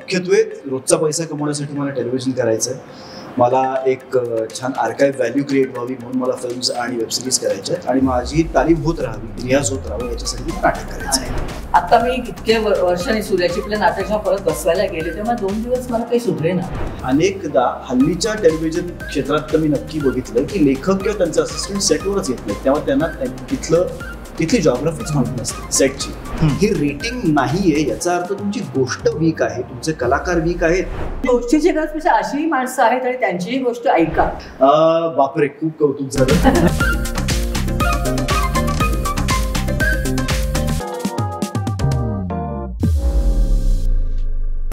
मुख्यत्वे रोजचा पैसा कमवण्यासाठी मला टेलिव्हिजन करायचं आहे. मला एक छान आर्काइव्ह व्हॅल्यू क्रिएट व्हावी म्हणून मला फिल्म्स आणि वेबसिरीज करायच्या आहेत आणि माझी तालीम होत राहावी, रियाज होत राहावं याच्यासाठी मी नाटक करायचं आहे. आता मी इतक्या वर्षांनी सूर्याचीपल्या नाटकाच्या परत बसवायला गेले तेव्हा 2 दिवस मला काही सुधरे ना. अनेकदा हल्लीच्या टेलिव्हिजन क्षेत्रात तर मी नक्की बघितलं की लेखक किंवा त्यांचा असिस्टंट सेटवरच येत नाहीत, तेव्हा त्यांना तिथली जॉग्राफीच माहिती नसते सेटची. ही रेटिंग नाहीये याचा अर्थ तुमची गोष्ट वीक आहे, तुमचे कलाकार वीक आहेत. गोष्टीची गरज अशीही माणसं आहेत आणि त्यांचीही गोष्ट ऐका. बापरे, खूप कौतुक झालं.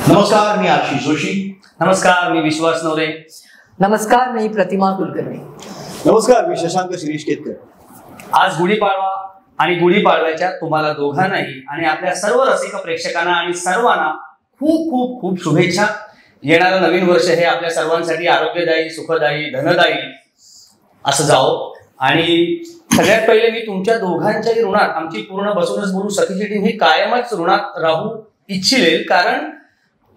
नमस्कार, मी आशिष जोशी. नमस्कार, मी विश्वास नवरे. नमस्कार, मी प्रतिमा कुलकर्णी. नमस्कार, मी शशांक शिरीष केतकर. आज गुढीपाडवा आणि गुढीपाडव्याच्या तुम्हाला दोघांनाही आणि आपल्या सर्व रसिक प्रेक्षकांना आणि सर्वांना खूप खूप खूप शुभेच्छा. येणारं नवीन वर्ष हे आपल्या सर्वांसाठी आरोग्यदायी, सुखदायी, धनदायी असं जावं. आणि सगळ्यात पहिले मी तुमच्या दोघांच्याही ऋणात, आमची पूर्ण बसूनच बोलू सखीची टीम ही कायमच ऋणात राहू इच्छिले, कारण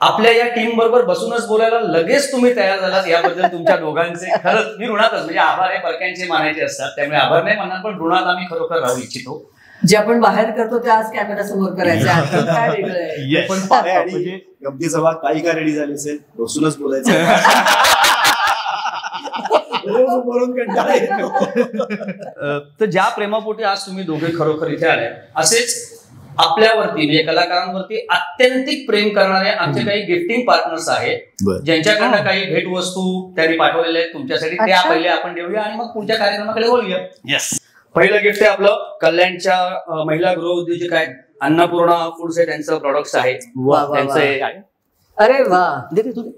आपल्या या टीम बरोबर बसूनच बोलायला लगेच तुम्ही तयार झालात याबद्दल तुमच्या दोघांचे खरंच मी ऋणातच, म्हणजे आभार हे परक्यांचे मानायचे असतात, त्यामुळे आभार नाही म्हणणार पण ऋणात आम्ही खरोखर राहू इच्छितो. जे आपण बाहेर करतो ते आज कॅमेरा समोर करायचं काय वेगळं आहे. पण गमतीचा भाग काही का रेडी झाली असेल, बसूनच बोलायचं. तर ज्या प्रेमापोटी आज तुम्ही दोघे खरोखर इथे आले, असेच आपल्यावरती म्हणजे कलाकारांवरती अत्यंतिक प्रेम करणारे आमचे काही गिफ्टिंग पार्टनर्स आहेत, ज्यांच्याकडनं काही भेटवस्तू त्यांनी पाठवलेल्या आहेत तुमच्यासाठी. त्या पहिले आपण देऊया आणि मग पुढच्या कार्यक्रमाकडे बोलूया. येस, पहिलं गिफ्ट आहे आपलं कल्याणच्या महिला गृह उद्योजक आहेत अन्नपूर्णा फूड्स हे त्यांचं प्रॉडक्ट्स आहेत. त्यांचे अरे वा, दे तू.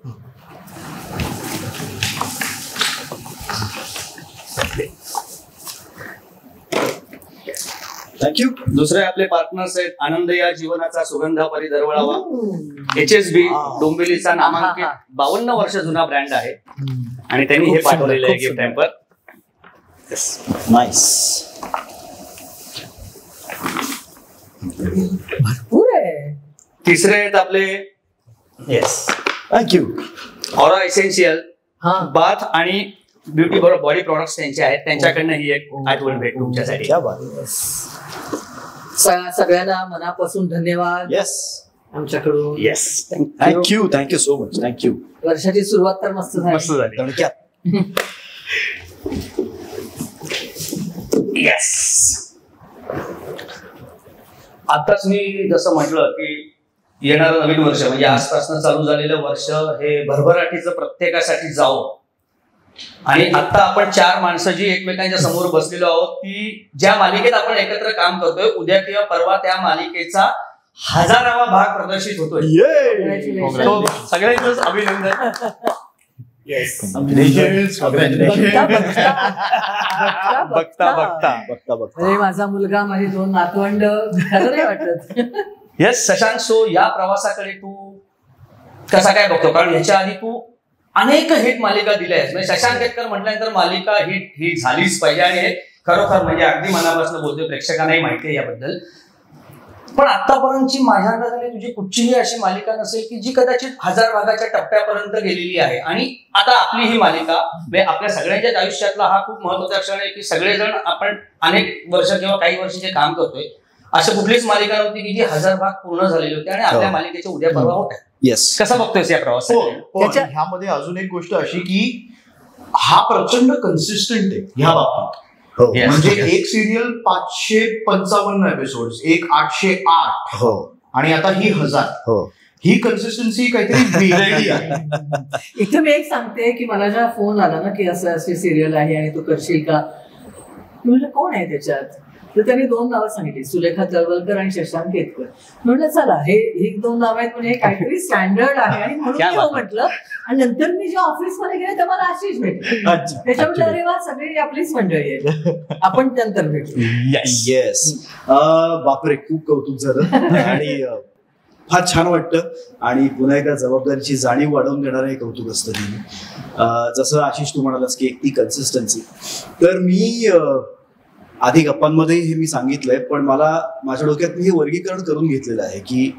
थँक्यू. दुसरे आपले पार्टनर्स आहेत आनंद या जीवनाचा सुगंधा परी दरवळावा, HSB डोंबिवलीचा नामांकित 52 वर्ष जुना ब्रँड आहे आणि त्यांनी हे पाठवलेलं आहे गिफ्ट हॅम्पर. नाईस. भरपूर आहे. तिसरे आहेत आपले yes thank you aura essential bath आणि ब्युटी बॉडी प्रॉडक्ट्स त्यांचे आहेत, त्यांच्याकडनं ही एक आठवण भेट तुमच्यासाठी. सगळ्यांना मनापासून धन्यवाद. येस, आमच्याकडून. Yes, thank you thank you so much. Thank you. वर्षाची सुरुवात तर मस्त झाली. येस. आताच मी जसं म्हटलं की येणारं नवीन वर्ष म्हणजे आजपासून चालू झालेलं वर्ष हे भरभराटीचं प्रत्येकासाठी जावं. आणि आता आपण 4 माणसं जी एकमेकांच्या समोर बसलेलो आहोत, ती ज्या मालिकेत आपण एकत्र काम करतोय, उद्या किंवा परवा त्या मालिकेचा 1000वा भाग प्रदर्शित होतोय. सगळ्यांचंच अभिनंदन. बघता माझा मुलगा, माझी 2 नातवंड वाटत. येस शशांक, सो या प्रवासाकडे तू कसा काय बघतो? कारण ह्याच्या आधी तू अनेक हिट मालिका दिल्या आहेत. म्हणजे शशांक केतकर म्हटल्यानंतर मालिका हिट झालीच पाहिजे आणि हे खरोखर म्हणजे अगदी मनापासून बोलतोय, प्रेक्षकांनाही माहिती आहे याबद्दल. पण आतापर्यंतची माझ्या अंदाजाने तुझी कुठचीही अशी मालिका नसेल की जी कदाचित 1000 भागाच्या टप्प्यापर्यंत गेलेली आहे. आणि आता आपली ही मालिका म्हणजे आपल्या सगळ्यांच्याच आयुष्यातला हा खूप महत्वाचा क्षण आहे की सगळेजण आपण अनेक वर्ष किंवा काही वर्ष जे काम करतोय, अशी कुठलीच मालिका नव्हती की जी 1000 भाग पूर्ण झालेली होती आणि आपल्या मालिकेच्या उद्या परवा होत आहे. येस, कसा बघतोयस या प्रवासात? ह्यामध्ये अजून एक गोष्ट अशी की हा प्रचंड कन्सिस्टंट आहे ह्या बाबतीत. म्हणजे एक सिरियल 555 एपिसोड, एक 808 आणि आता ही 1000. ही कन्सिस्टन्सी काहीतरी वेगळी आहे. इथे मी एक सांगते की मला जेव्हा फोन आला ना की असं अशी सिरियल आहे आणि तू करशील का, म्हणजे कोण आहे त्याच्यात, तर त्यांनी 2 नावं सांगितली, सुलेखा तळवलकर आणि शशांक केतकर. म्हटलं चला ही 2 नावं आहेत म्हणजे काहीतरी स्टँडर्ड आहे आणि म्हणून म्हटलं. आणि नंतर मी जेव्हा ऑफिसमध्ये गेले तेव्हा मला अशीच भेटली. त्याच्यामुळे अरे वा, सगळी आपलीच मंडळी आहे, आपण नंतर भेटलो. येस, बापरे, खूप कौतुक झालं आणि फार छान वाटतं. आणि पुन्हा एकदा जबाबदारीची जाणीव वाढवून देणारं हे कौतुक असतं नेहमी. जसं आशिष तू म्हणालास की ती कन्सिस्टन्सी, तर मी आधी गप्पांमध्ये हे मी सांगितलंय, पण मला माझ्या डोक्यात मी हे वर्गीकरण करून घेतलेलं आहे की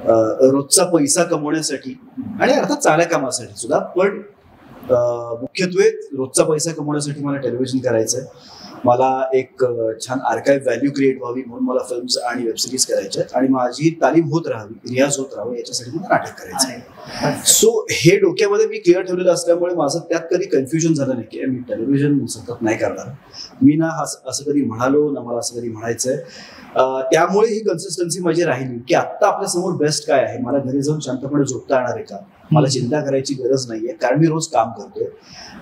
रोजचा पैसा कमवण्यासाठी आणि अर्थात चांगल्या कामासाठी सुद्धा, पण मुख्यत्वे रोजचा पैसा कमवण्यासाठी मला टेलिव्हिजन करायचंय. मला एक छान आर्काइव्ह व्हॅल्यू क्रिएट व्हावी म्हणून मला फिल्म्स आणि वेबसिरीज करायच्या आहेत आणि माझी तालीम होत राहावी, रियाज होत राहावं, याच्यासाठी मला नाटक करायचं आहे. सो हे डोक्यामध्ये मी क्लिअर ठेवलेलं असल्यामुळे माझं त्यात कधी कन्फ्युजन झालं नाही की मी टेलिव्हिजन सतत नाही करणार. मी ना असं कधी म्हणालो ना मला असं कधी म्हणायचंय. त्यामुळे ही कन्सिस्टन्सी माझी राहिली की आत्ता आपल्या समोर बेस्ट काय आहे, मला घरी जाऊन शांतपणे झोपता येणार आहे का, मला चिंता करायची गरज नाहीये कारण मी रोज काम करतोय.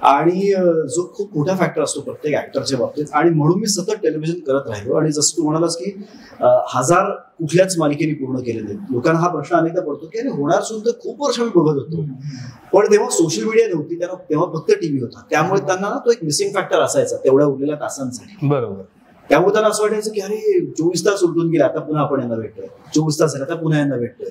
आणि जो खूप मोठा फॅक्टर असतो प्रत्येक ऍक्टरच्या बाबतीत, आणि म्हणून मी सतत टेलिव्हिजन करत राहिलो. आणि जसं तू म्हणालास की 1000 कुठल्याच मालिकेने पूर्ण केले नाहीत. लोकांना हा प्रश्न अनेकदा पडतो की अरे होणार सुद्धा खूप वर्ष मी बघत होतो, पण तेव्हा सोशल मीडिया नव्हती, तेव्हा फक्त टीव्ही होता, त्यामुळे त्यांना तो एक मिसिंग फॅक्टर असायचा तेवढ्या उरलेल्या तासांसाठी. बरोबर. त्यामुळे त्यांना असं वाटायचं की अरे 24 तास उलटून गेले, आता पुन्हा आपण यांना भेटतोय, 24 तास झाले आता पुन्हा यांना भेटतोय.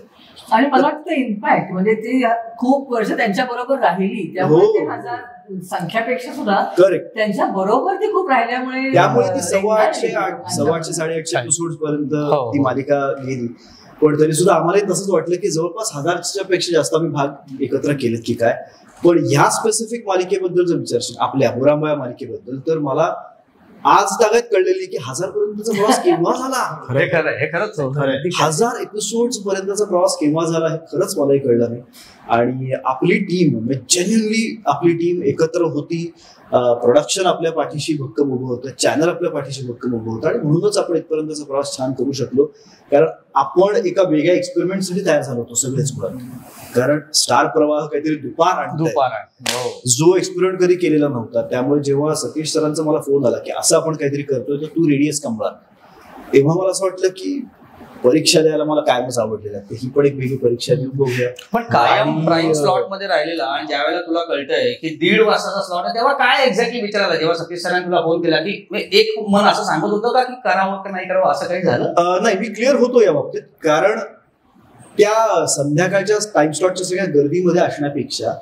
आणि मला वाटतं इम्पॅक्ट म्हणजे ती खूप वर्ष त्यांच्या बरोबर राहिली, त्यामुळे ते 1000 संख्यापेक्षा सुद्धा करेक्ट त्यांच्या बरोबर ती खूप राहिल्यामुळे त्यामुळे ती 850 850 एपिसोड पर्यंत ती मालिका गेली. पण तरी सुद्धा आम्हालाही तसंच वाटलं की जवळपास 1000च्या पेक्षा जास्त आम्ही भाग एकत्र केलेत की काय. पण ह्या स्पेसिफिक मालिकेबद्दल जर विचारशील, आपल्या हुरांबा मालिकेबद्दल, तर मला आज तागात कळलेली की 1000 पर्यंतचा प्रवास केव्हा झाला. हे खरंच 1000 एपिसोड पर्यंतचा प्रवास केव्हा झाला हे खरंच मलाही कळलं नाही. आणि आपली टीम म्हणजे जेन्युइनली आपली टीम एकत्र होती, प्रोडक्शन आपल्या पाठीशी भक्कम उभं होतं, चॅनल आपल्या पाठीशी भक्कम उभं होतं, आणि म्हणूनच आपण इथपर्यंतचा प्रवास छान करू शकलो. कारण आपण एका वेगळ्या एक्सपेरिमेंटसाठी तयार झालो होतो सगळेच मुलं. कारण स्टार प्रवाह काहीतरी दुपार जो एक्सपेरिमेंट कधी केलेला नव्हता. त्यामुळे जेव्हा सतीश सरांचा मला फोन आला की असं आपण काहीतरी करतोय तर तू रेडियस कमला, तेव्हा मला असं वाटलं की परीक्षा द्यायला मला कायमच आवडलेलं आहे, ही पण एक वेगळी परीक्षा देऊन बघूया. पण कायम प्राईम स्लॉट मध्ये राहिलेला, आणि ज्यावेळेला तुला कळतंय की 1.5 वाजताचा स्लॉट आहे, तेव्हा काय एक्झॅक्टली विचारायला जेव्हा सतीश सरांनी तुला फोन केला की एक मन असं सांगत होतं का की करावं का नाही करावं, असं काही झालं? नाही, मी क्लिअर होतो या बाबतीत. कारण त्या संध्याकाळच्या टाइम स्लॉटच्या सगळ्या गर्दीमध्ये असण्यापेक्षा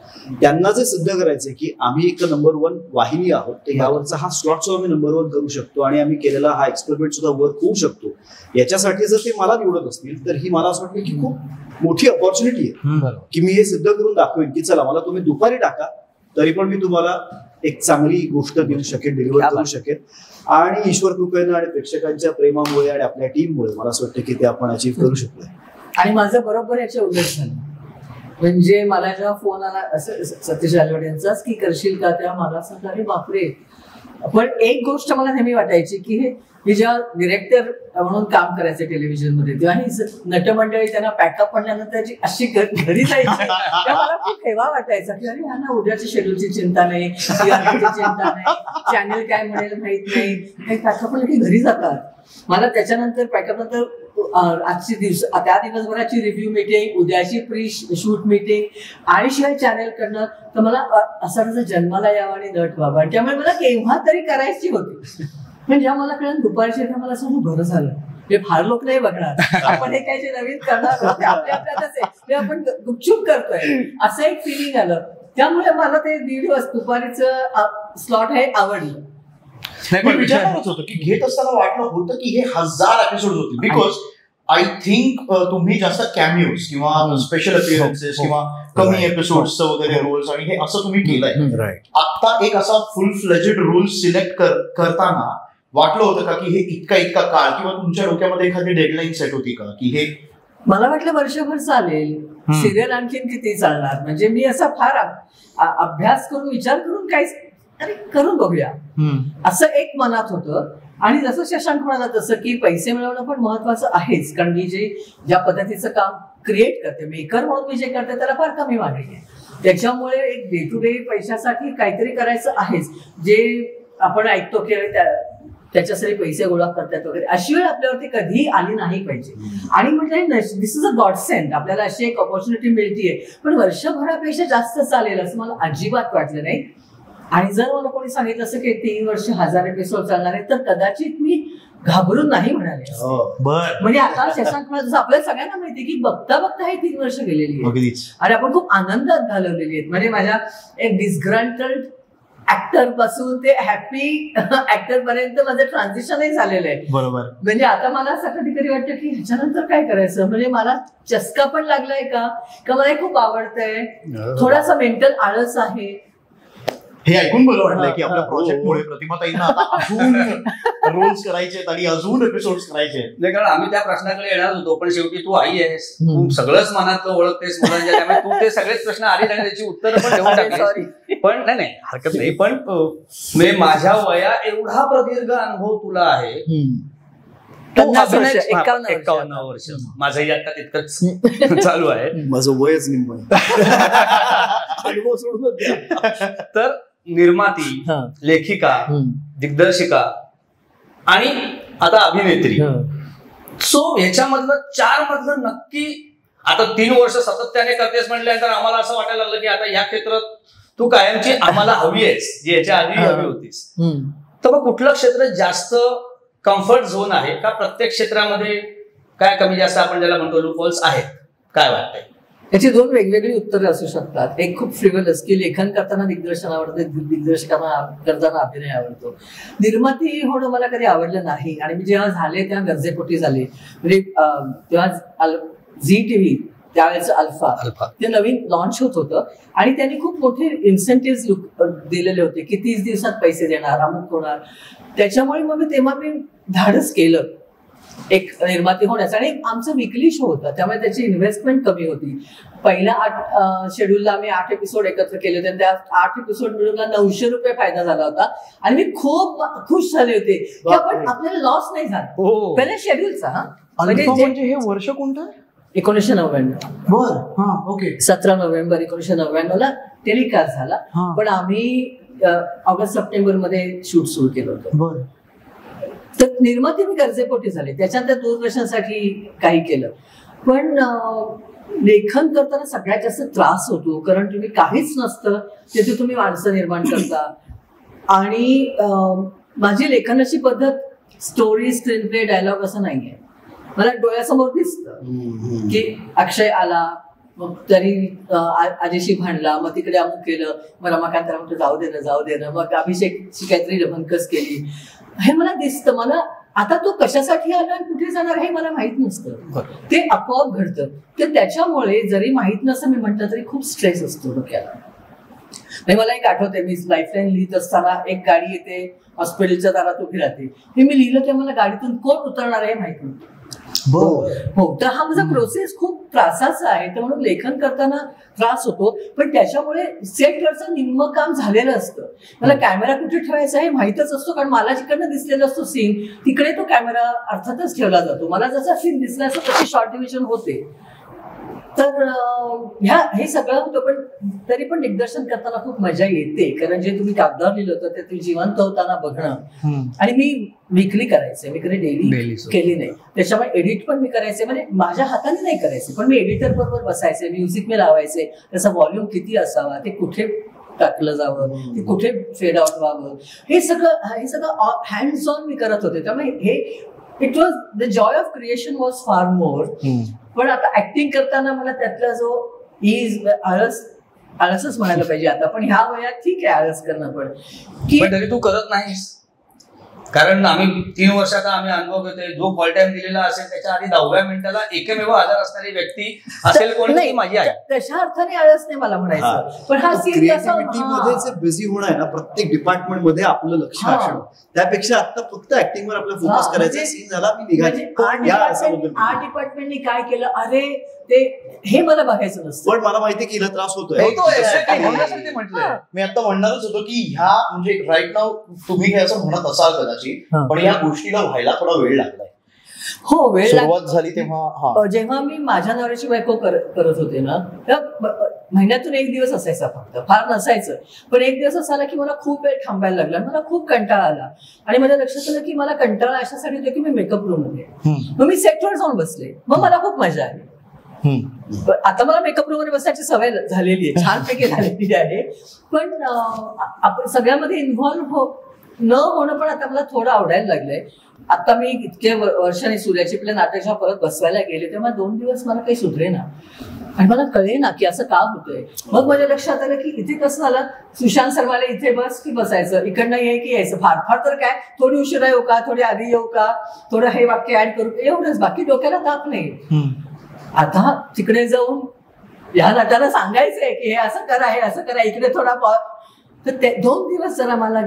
त्यांना जे सिद्ध करायचंय की आम्ही एक नंबर 1 वाहिनी आहोत, तर यावरचा हा स्लॉट सुद्धा आम्ही नंबर 1 करू शकतो आणि आम्ही केलेला हा एक्सपेरिमेंट सुद्धा वर्क होऊ शकतो, याच्यासाठी जर ते मला निवडत असतील तर ही मला असं वाटतं की खूप मोठी अपॉर्च्युनिटी आहे की मी हे सिद्ध करून दाखवेन की चला मला तुम्ही दुपारी टाका तरी पण मी तुम्हाला एक चांगली गोष्ट देऊ शकेन, डिलिव्हर करू शकेन. आणि ईश्वर कृपेनं आणि प्रेक्षकांच्या प्रेमामुळे आणि आपल्या टीममुळे मला असं वाटतं की ते आपण अचीव्ह करू शकतो. आणि माझं बरोबर याच्या उल्लेख झाला. म्हणजे मला जेव्हा फोन आला असं सतीश राजवाडे यांचाच की करशील का, त्या मला सांगता अरे बापरे. पण एक गोष्ट मला नेहमी वाटायची की हे मी जेव्हा डिरेक्टर म्हणून काम करायचं टेलिव्हिजनमध्ये तेव्हा ही नटमंडळी त्यांना पॅकअप म्हणल्यानंतर अशी घरी जायची तेव्हा मला खूप हेवा वाटायचा की अरे ह्यांना उद्याच्या शेड्यूलची चिंता नाही, चिंता नाही, चॅनल काय म्हणेल माहित नाही, काही पॅकअप म्हणलं की घरी जातात. मला त्याच्यानंतर पॅकअप नंतर आजची त्या दिवसभराची रिव्ह्यू मीटिंग, उद्याची प्री शूट मीटिंग आणि शिवाय चॅनल करणार, तर मला असा जन्माला यावा आणि नट व्हावा. त्यामुळे मला केव्हा तरी करायची होती. पण जेव्हा मला कळलं दुपारच्या मला असं बरं झालं, हे फार लोक नाही बघणार, आपण हे काय जे नवीन करणार आपल्यातच आहे, आपण गुपचूप करतोय असं एक फिलिंग आलं. त्यामुळे मला ते 1.5 वाजता दुपारीचं स्लॉट हे आवडलं. मी विचार करत होतो की घेत असताना वाटलं होतं की हे 1000 एपिसोड होते, बिकॉज आय थिंक तुम्ही जास्त कॅमिओज किंवा स्पेशल अपिअरन्सेस किंवा कमी एपिसोड्स वगैरे रोल्स आणि हे असं तुम्ही केलंय. आता एक असा फुल फ्लेजेड रोल सिलेक्ट करताना वाटलं होतं का की हे इतका काळ किंवा तुमच्या डोक्यामध्ये एखादी डेडलाईन सेट होती का की हे? मला वाटलं वर्षभर चालेल, सिरियल आणखीन किती चालणार. म्हणजे मी असा फार अभ्यास करून विचार करून काहीच करून बघूया असं एक मनात होतं. आणि जसं शशांक म्हणाला तसं की पैसे मिळवणं पण महत्वाचं आहेच, कारण मी ज्या पद्धतीचं काम क्रिएट करते, मेकर म्हणून मी जे करते त्याला फार कमी मागणी आहे. त्याच्यामुळे एक डे टू डे पैशासाठी काहीतरी करायचं आहेच. जे आपण ऐकतो की त्याच्यासाठी पैसे गोळा करतात वगैरे, अशी वेळ आपल्यावरती कधी आली नाही पाहिजे. आणि म्हटलं दिस इज अ गॉड सेंड, आपल्याला अशी एक ऑपॉर्च्युनिटी मिळतीये, पण वर्षभरापेक्षा जास्त चालेल असं मला अजिबात वाटलं नाही. आणि जर मला कोणी सांगितलं असं की 3 वर्ष 1000 एपिसोड चालणार आहे तर कदाचित मी घाबरून नाही म्हणाले. म्हणजे आता शशांक म्हणाल आपल्याला सगळ्यांना माहिती की बघता बघता हे 3 वर्ष गेलेली आहेत आणि आपण खूप आनंदात घालवलेली आहेत. म्हणजे माझ्या एक डिस्ग्रंटल्ड ऍक्टर पासून ते हॅपी ऍक्टर पर्यंत माझं ट्रान्झिशनही झालेलं आहे. बरोबर. म्हणजे आता मला असं कधी कधी वाटतं की ह्याच्यानंतर काय करायचं, म्हणजे मला चस्का पण लागलाय का मला हे खूप आवडतंय, थोडासा मेंटल आळस आहे. हे ऐकून बरं वाटलंय की आपल्या प्रोजेक्टमुळे प्रतिमाताईंना आता अजून रोल्स करायचे आहेत आणि अजून एपिसोड्स करायचे आहेत. नाही, कारण आम्ही त्या प्रश्नाकडे येणार होतो, पण शेवटी तू आई आहेस, तू सगळंच मनातलं ओळखतेस मुलांच्या, त्यामुळे तू ते सगळेच प्रश्न आले आणि त्याची उत्तरं पण देऊन टाकली. पण नाही हरकत नाही, पण माझ्या वया एवढा प्रदीर्घ अनुभव तुला आहे. 51 वर्ष माझंही आता तितकंच चालू आहे. माझं वयच निम्म अनुभव सोडून तर निर्माती, लेखिका, दिग्दर्शिका आणि आता अभिनेत्री, सो ह्याच्यामधलं 4 मधलं नक्की आता 3 वर्ष सातत्याने करतेस म्हटल्यानंतर आम्हाला असं वाटायला लागलं की आता या क्षेत्रात तू कायमची आम्हाला हवी आहेस, जी याच्या आधी हवी होतीस. तर मग कुठलं क्षेत्र जास्त कम्फर्ट झोन आहे का? प्रत्येक क्षेत्रामध्ये काय कमी जास्त आपण ज्याला म्हणतो लूपहोल्स आहेत, काय वाटतंय? याची 2 वेगवेगळी उत्तरे असू शकतात. एक खूप फ्रिव्हलस की लेखन करताना दिग्दर्शन आवडते, दिग्दर्शकांना करताना अभिनय आवडतो. निर्माती होणं मला कधी आवडलं नाही, आणि मी जेव्हा झाले तेव्हा गरजेपोटी झाले. म्हणजे तेव्हा झी टीव्ही त्यावेळेचं अल्फा ते नवीन लॉन्च होत होतं आणि त्यांनी खूप मोठे इन्सेंटिव्ह दिलेले होते की 30 दिवसात पैसे देणार, अमुक होणार. त्याच्यामुळे मग तेव्हा मी धाडस केलं एक निर्माती होण्याचा. आणि आमचा विकली शो होता, त्यामुळे त्याची इन्व्हेस्टमेंट कमी होती. पहिल्या 8 शेड्यूलला आम्ही 8 एपिसोड एकत्र केले होते, त्या 8 एपिसोड मिळून 900 रुपये फायदा झाला होता. आणि मी खूप खुश झाले होते की आपण आपल्याला लॉस नाही झाला पहिल्या शेड्यूलचा. म्हणजे हे वर्ष कोणतं? 1999. बरं, ओके. 17 नोव्हेंबर 1999 टेलिकास्ट झाला. पण आम्ही ऑगस्ट सप्टेंबर मध्ये शूट सुरू केलं होतं. बरं. तर निर्माती मी गरजेपोटी झाले, त्याच्यानंतर दूरदर्शनसाठी काही केलं. पण लेखन करताना सगळ्यात जास्त त्रास होतो, कारण तुम्ही काहीच नसतं तिथे तुम्ही माणसं निर्माण करता. आणि माझी लेखनाची पद्धत स्टोरी, स्क्रीन प्ले, डायलॉग असं नाहीये. मला डोळ्यासमोर दिसतं की अक्षय आला, मग तरी आजीशी भांडला, मग तिकडे अमुक केलं, मग रमाकांतला म्हणतो जाऊ दे ना, मग अभिषेकची काहीतरी भंकस केली, हे मला दिसतं. मला आता तो कशासाठी आला आणि कुठे जाणार हे मला माहित नसतं, ते आपोआप घडतं. तर त्याच्यामुळे जरी माहित नसतं मी म्हटलं तरी खूप स्ट्रेस असतो डोक्याला. मला एक आठवते, मी लाईफलाईन लिहित असताना एक गाडी येते, हॉस्पिटलच्या दारात उभी राहते. हे मी लिहिलं तेव्हा मला गाडीतून कोण उतरणार आहे माहित नव्हतं. हो, तर हा माझा प्रोसेस खूप त्रासाचा आहे, तर म्हणून लेखन करताना त्रास होतो. पण त्याच्यामुळे सेटवरचं निम्म काम झालेलं असतं. मला कॅमेरा कुठे ठेवायचा हे माहितच असतो, कारण मला जिकडनं दिसलेला असतो सीन तिकडे तो कॅमेरा अर्थातच ठेवला जातो. मला जसा सीन दिसला असं तशी शॉर्ट डिव्हिजन होते. तर हे सगळं होतं. पण तरी पण दिग्दर्शन करताना खूप मजा येते, कारण जे तुम्ही कागदावर लिहिलं होतं ते तुम्ही जिवंत होताना बघणं. आणि मी वीकली करायचे, मी कधी डेली केली नाही. त्याच्यामुळे एडिट पण मी करायचे, म्हणजे माझ्या हाताने नाही करायचे, पण मी एडिटर बरोबर बसायचे, म्युझिक मी लावायचे, त्याचा व्हॉल्यूम किती असावा, ते कुठे टाकलं जावं, ते कुठे फेड आउट व्हावं, हे सगळं हँड्स ऑन मी करत होते. त्यामुळे हे it was the joy of creation was far more. पण आता ऍक्टिंग करताना मला त्यातला जो आळसच म्हणायला पाहिजे आता, पण ह्या वयात ठीक आहे आळस करणं, पण तरी तू करत नाहीस. कारण आम्ही 3 वर्षाचा आम्ही अनुभव घेतोय, जो कॉल टाइम दिलेला असेल त्याच्या आधी 10व्या मिनिटाला एकमेव हजर असणारी व्यक्ती असेल कोण, ती माझी आहे. तशा अर्थाने आळस नाही मला म्हणायचं, पण हा क्रिएटिव्हिटीमध्ये जे बिझी होणं आहे ना, प्रत्येक डिपार्टमेंट मध्ये आपलं लक्ष असणं, त्यापेक्षा आता फक्त ऍक्टिंगवर आपला फोकस करायचा. सीन झाला मी निघाले, 8 डिपार्टमेंटनी काय केलं, अरे हे मला बघायचं नसतं. पण मला माहिती की हिला त्रास होतोय. म्हटलंय मी आता म्हणणारच होतो की ह्या म्हणजे राईट नाव तुम्ही हे असं म्हणत असाल कदाचित, पण या गोष्टीला व्हायला थोडा वेळ लागलाय. हो, वेळ सुरुवात झाली तेव्हा. जेव्हा मी माझ्या नवऱ्याची बायको करत होते ना, महिन्यातून 1 दिवस असायचा, फक्त फार नसायचं. पण 1 दिवस असा की मला खूप वेळ थांबायला लागला, मला खूप कंटाळा आला. आणि माझ्या लक्षात आलं की मला कंटाळा अशासाठी होतो की मी मेकअप रूम मध्ये, मग मी सेटवर जाऊन बसले, मग मला खूप मजा आली. आता मला मेकअप रूम मध्ये बसण्याची सवय झालेली आहे, छानपैकी झालेली आहे. पण आपण सगळ्यामध्ये इन्व्हॉल्व्ह न होणं पण आता मला थोडं आवडायला लागलंय. आता मी इतके वर्षांनी सूर्याची आपल्या नाटकाच्या परत बसवायला गेले तेव्हा 2 दिवस मला काही सुधरे ना. आणि मला कळे ना की असं का होतंय. मग माझ्या लक्षात आलं की इथे कसं झालं, सुशांत सरवाले इथे बस की बसायचं, इकडनं ये की यायचं, फार फार तर काय थोडी उशिरा येऊ का, थोडी आधी येऊ का, थोडं हे वाक्य ऍड करू, एवढंच, बाकी डोक्याला ताप नाही. आता तिकडे जाऊन ह्या नटाला सांगायचंय की हे असं करा, हे असं करा, इकडे थोडा तर 2 दिवस जरा मला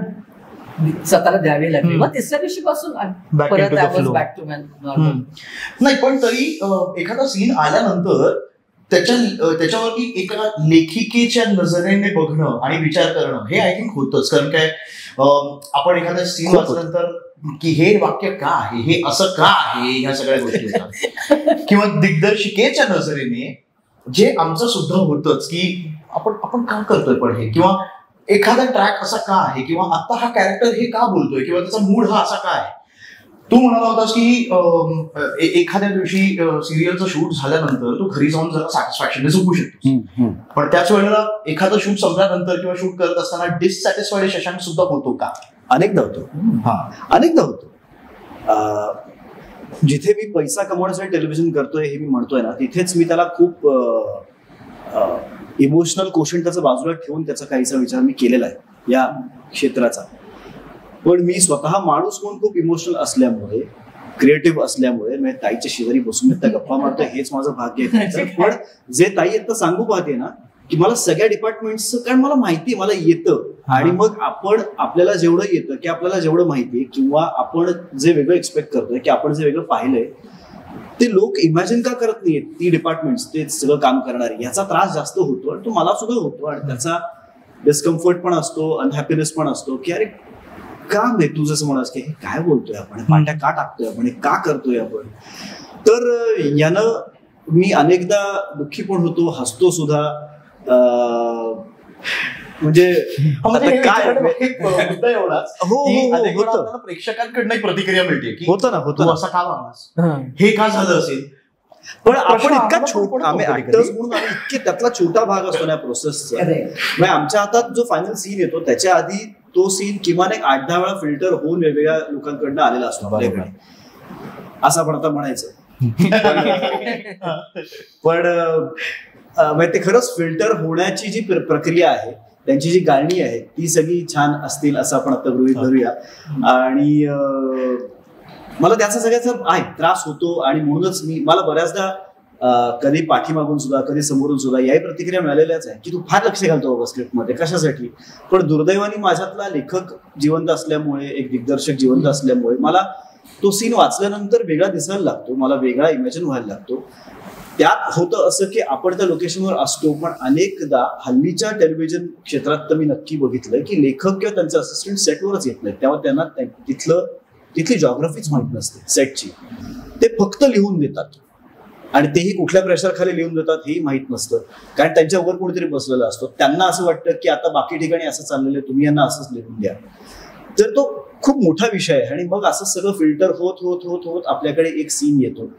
स्वतःला द्यावे लागले. मग तिसऱ्या दिवशी पासून परत बॅक टू नॉर्मल. नाही पण तरी एखादा सीन आल्यानंतर त्याच्यावरती एका लेखिकेच्या नजरेने बघणं आणि विचार करणं हे आय थिंक होतच. कारण काय आपण एखादा सीन वाचल्यानंतर की हे वाक्य का आहे, हे असं का आहे, ह्या सगळ्या गोष्टी होतात. किंवा दिग्दर्शिकेच्या नजरेने जे आमचं सुद्धा होतच की आपण का करतोय पण हे, किंवा एखादा ट्रॅक असा का आहे, किंवा आता हा कॅरेक्टर हे का बोलतोय, किंवा त्याचा मूड हा असा का आहे. तू म्हणाला होतास की एखाद्या दिवशी सिरियलचं शूट झाल्यानंतर तू घरी जाऊन जरा सॅटिस्फॅक्शन झोपू शकतो, पण त्याच वेळेला एखादं शूट संपल्यानंतर किंवा शूट करत असताना डिससॅटिस्फाईड शशांक सुद्धा होतो का? अनेकदा होतो. अनेकदा होतो. जिथे मी पैसा कमवण्यासाठी टेलिव्हिजन करतोय हे मी म्हणतोय ना, तिथेच मी त्याला खूप इमोशनल क्वोशंट त्याचा बाजूला ठेवून त्याचा काहीसा विचार मी केलेला आहे या क्षेत्राचा. पण मी स्वतः माणूस म्हणून खूप इमोशनल असल्यामुळे, क्रिएटिव्ह असल्यामुळे मी ताईच्या शेजारी बसून त्या गप्पा मारतोय हेच माझं भाग्य आहे. पण जे ताई आता सांगू पाहते ना की मला सगळ्या डिपार्टमेंटचं, कारण मला माहिती मला येतं, आणि मग आपण आपल्याला जेवढं येतं की आपल्याला जेवढं माहितीये किंवा आपण जे वेगळं एक्सपेक्ट करतोय की आपण जे वेगळं पाहिलंय ते लोक इमॅजिन का करत नाहीत, ती डिपार्टमेंट्स ते सगळं काम करणारे, याचा त्रास जास्त होतो. आणि तो मला सुद्धा होतो, आणि त्याचा डिस्कम्फर्ट पण असतो, अनहॅपीनेस पण असतो की अरे काम आहे, तू जसं म्हणास की हे काय बोलतोय आपण, पाट्या का टाकतोय आपण, हे का करतोय आपण. तर यानं मी अनेकदा दुःखी पण होतो, हसतो सुद्धा. म्हणजे काय मुद्दा एवढाच हो, प्रेक्षकांकडनं एक प्रतिक्रिया मिळते की होतं ना, होतं असं का वागलास, हे का झालं असेल. पण आपण इतका छोटा, आम्ही ऍक्टर्स म्हणून आम्ही इतके त्यातला छोटा भाग असतो ना प्रोसेसचा. म्हणजे आमच्या हातात जो फायनल सीन येतो त्याच्या आधी तो सीन किमान एक 8-10 वेळा फिल्टर होऊन वेगवेगळ्या लोकांकडनं आलेला असतो आपल्याकडे, असं आपण आता म्हणायचं. पण ते खरंच फिल्टर होण्याची जी प्रक्रिया आहे, त्यांची जी गाणी आहे ती सगळी छान असतील असं आपण आता गृहीत धरूया. आणि मला त्याचा सगळ्याचा आहे त्रास होतो, आणि म्हणूनच मला बऱ्याचदा कधी पाठीमागून सुद्धा कधी समोरून सुद्धा याही प्रतिक्रिया मिळालेल्याच आहे की तू फार लक्ष घालतो बाबा स्क्रिप्टमध्ये, कशासाठी. पण दुर्दैवाने माझ्यातला लेखक जिवंत असल्यामुळे, एक दिग्दर्शक जिवंत असल्यामुळे मला तो सीन वाचल्यानंतर वेगळा दिसायला लागतो, मला वेगळा इमॅजिन व्हायला लागतो. त्यात होतं असं की आपण त्या लोकेशनवर असतो, पण अनेकदा हल्लीच्या टेलिव्हिजन क्षेत्रात तर मी नक्की बघितलंय की लेखक किंवा त्यांचे असिस्टंट सेटवरच येत नाहीत, तेव्हा त्यांना तिथली जॉग्राफीच माहित नसते सेटची. ते फक्त लिहून देतात, आणि तेही कुठल्या प्रेशरखाली लिहून देतात हेही माहित नसतं, कारण त्यांच्यावर कोणीतरी बसलेलं असतो. त्यांना असं वाटतं की आता बाकी ठिकाणी असं चाललेलं आहे, तुम्ही यांना असंच लिहून द्या. तर तो खूप मोठा विषय आहे. आणि मग असं सगळं फिल्टर होत होत होत होत आपल्याकडे एक सीन येतो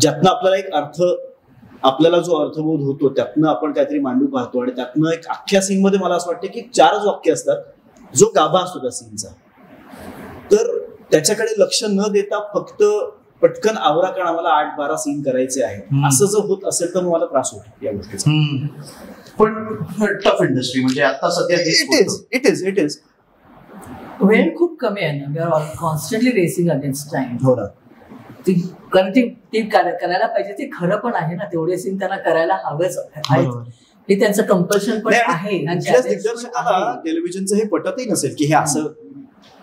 ज्यातनं आपल्याला एक आपल्याला जो अर्थबोध होतो त्यातनं आपण काहीतरी मांडू पाहतो, आणि त्यातनं एक अख्ख्या सीन मध्ये मला असं वाटतं की 4च वाक्य असतात जो गाभा असतो त्या सीनचा. तर त्याच्याकडे लक्ष न देता फक्त पटकन आवरा, कारण आम्हाला 8-12 सीन करायचे आहेत, असं जर होत असेल तर मला त्रास होतो या गोष्टीचा. पण टफ इंडस्ट्री म्हणजे आता सध्या इट इज वेळ खूप कमी आहे ना, we are constantly racing against time. हो ना, कारण ती करायला पाहिजे, ते खरं पण आहे ना, तेवढे सीन त्यांना करायला हवेच आहेत, हे त्यांचं कंपल्शन पण आहे. दिग्दर्शकाला टेलिव्हिजनचं हे पटतही नसेल की हे असं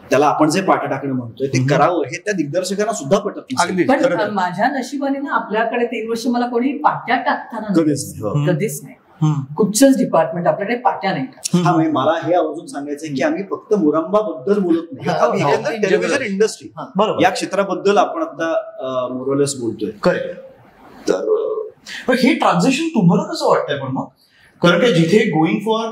त्याला आपण जे पाठ टाकणं म्हणतोय ते करावं, हे त्या दिग्दर्शकांना सुद्धा पटत नसेल. पण माझ्या नशिबाने ना आपल्याकडे 3 वर्ष मला कोणी पाट्या टाकताना कधीच नाही, कुठचंच डिपार्टमेंट आपल्याकडे पाट्या नाही. हा, म्हणजे मला हे आवर्जून सांगायचंय की आम्ही फक्त मुरंबाबद्दल बोलत नाही, टेलिव्हिजन इंडस्ट्री या क्षेत्राबद्दल आपण आता मोरलेस बोलतोय. करेक्ट. तर हे ट्रान्झिशन तुम्हाला कसं वाटतंय पण मग, कारण की जिथे गोईंग फॉर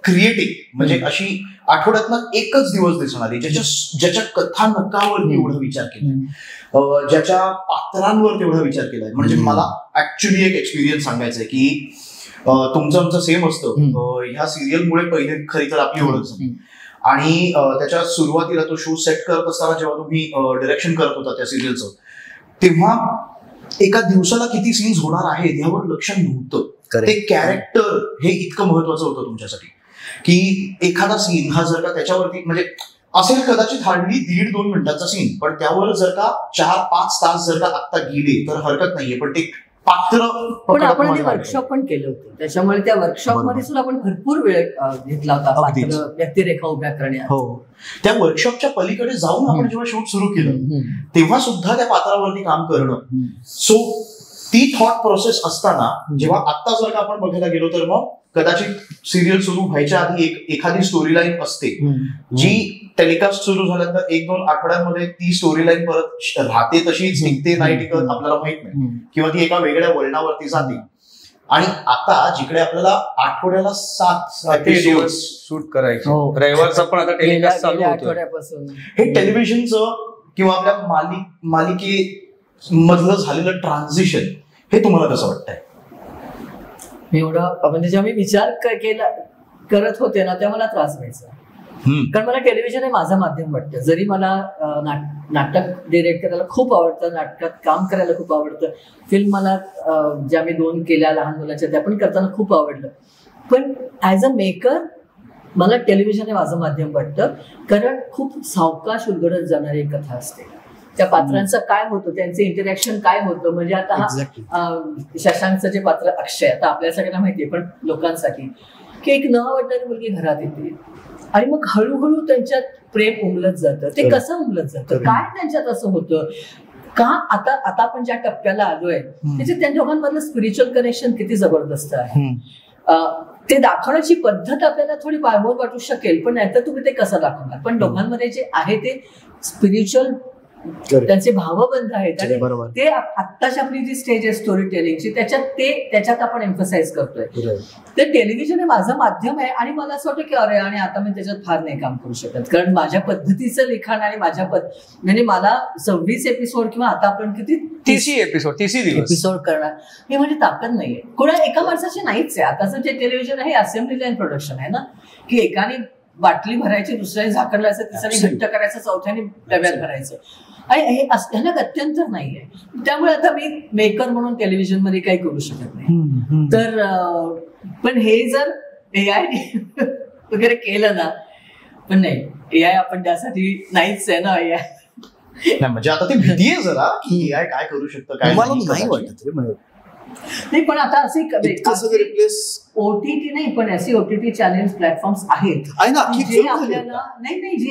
क्रिएटिव्ह म्हणजे अशी आठवड्यातनं एकच दिवस दिसणारी, ज्याच्या कथानकावर एवढा विचार केलाय, ज्याच्या पात्रांवर तेवढा विचार केलाय. म्हणजे मला ऍक्च्युली एक एक्सपिरियन्स सांगायचा आहे की तुमचं आमचं सेम असतं. ह्या सिरियलमुळे पहिले खरी तर आपली ओळख झाली, आणि त्याच्या सुरुवातीला तो शो सेट करत असताना जेव्हा तुम्ही डिरेक्शन करत होता त्या सिरियलचं, तेव्हा एका दिवसाला किती सीन्स होणार आहेत यावर लक्ष नव्हतं. ते कॅरेक्टर हे इतकं महत्वाचं होतं तुमच्यासाठी की एखादा सीन हा जर का त्याच्यावरती म्हणजे असेल कदाचित हार्डली 1.5-2 मिनिटाचा सीन, पण त्यावर जर का 4-5 तास जर का आत्ता गेले तर हरकत नाहीये, पण ते पात्र. पण आपण ते वर्कशॉप पण केलं होतं, त्याच्यामुळे त्या वर्कशॉप मध्ये सुद्धा आपण भरपूर वेळ घेतला होता पात्र व्यक्तिरेखा उभ्या करण्यात. हो, त्या वर्कशॉपच्या पलीकडे जाऊन आपण जेव्हा शूट सुरू केलं तेव्हा सुद्धा त्या पात्रावरती काम करणं. सो ती थॉट प्रोसेस असताना जेव्हा आता जर का आपण बघायला गेलो तर मग कदाचित सिरियल सुरू व्हायच्या आधी एखादी स्टोरी लाईन असते जी टेलिकास्ट सुरू झाल्यानंतर 1-2 आठवड्यांमध्ये ती स्टोरी लाईन परत राहते, तशीच टिकते नाही टिकत आपल्याला माहित नाही, किंवा ती एका वेगळ्या वळणावरती जाते. आणि आता जिकडे आपल्याला आठवड्याला 7 दिवस शूट करायचं, रविवारचा पण आता टेलिकास्ट चालू आठवड्यापासून हे टेलिव्हिजनचं किंवा आपल्या मालिके मधलं झालेलं ट्रान्झिशन हे तुम्हाला कसं वाटतंय? एवढा म्हणजे जेव्हा मी विचार केला करत होते ना तेव्हा मला त्रास व्हायचा, कारण मला टेलिव्हिजन हे माझं माध्यम वाटतं. जरी मला नाटक डिरेक्ट करायला खूप आवडतं, नाटकात काम करायला खूप आवडतं, फिल्म मला ज्या मी 2 केल्या लहान मुलाच्या त्या पण करताना खूप आवडलं, पण ऍज अ मेकर मला टेलिव्हिजन हे माझं माध्यम वाटतं. कारण खूप सावकाश उलगडत जाणारी एक कथा असते, त्या पात्रांचं काय होतं, त्यांचं इंटरॅक्शन काय होतं. म्हणजे आता हा शशांकचं जे पात्र अक्षय, आता आपल्या सगळ्यांना माहितीये पण लोकांसाठी, की एक न आवडणारी मुलगी घरात येते आणि मग हळूहळू त्यांच्यात प्रेम उमलत जातं. ते कसं उमलत जातं, काय त्यांच्यात असं होतं का, आता आपण ज्या टप्प्याला आलोय त्याच्यात त्या दोघांमधलं स्पिरिच्युअल कनेक्शन किती जबरदस्त आहे. ते दाखवण्याची पद्धत आपल्याला थोडी बाळमोल वाटू शकेल, पण नाहीतर तुम्ही ते कसं दाखवणार. पण दोघांमध्ये जे आहे ते स्पिरिच्युअल त्यांचे भावबंध आहेत आणि ते आत्ताची आपली जी स्टेज आहे स्टोरी टेलिंगची त्याच्यात आपण एम्फसाइज करतोय. ते टेलिव्हिजन हे माझं माध्यम आहे आणि मला असं वाटतं की अरे आणि आता मी त्याच्यात फार नाही काम करू शकत, कारण माझ्या पद्धतीचं लिखाण आणि माझ्या म्हणजे मला 26 एपिसोड किंवा आता आपण किती 30 एपिसोड करणार हे म्हणजे ताकद नाहीये, कोणा एका माणसाची नाहीच आहे. आताचं जे टेलिव्हिजन आहे असेंब्ली लाईन प्रोडक्शन आहे ना, की एकाने बाटली भरायची, दुसऱ्याने झाकण लावायचं, तिसऱ्याने घट्ट करायचं, चौथ्याने डब्यात भरायचं, आणि हे ह्याला गत्यंतर नाहीये. त्यामुळे आता मी मेकर म्हणून टेलिव्हिजन मध्ये काही करू शकत नाही. तर पण हे जर AI वगैरे केलं ना, पण नाही AI आपण त्यासाठी नाहीच आहे ना. AI म्हणजे आता ती भीती आहे जरा की AI काय करू शकतं काय नाही वाटत नाही. पण आता असे OTT नाही, पण असे OTT चॅनल प्लॅटफॉर्म्स आहेत जे आपल्याला नाही जे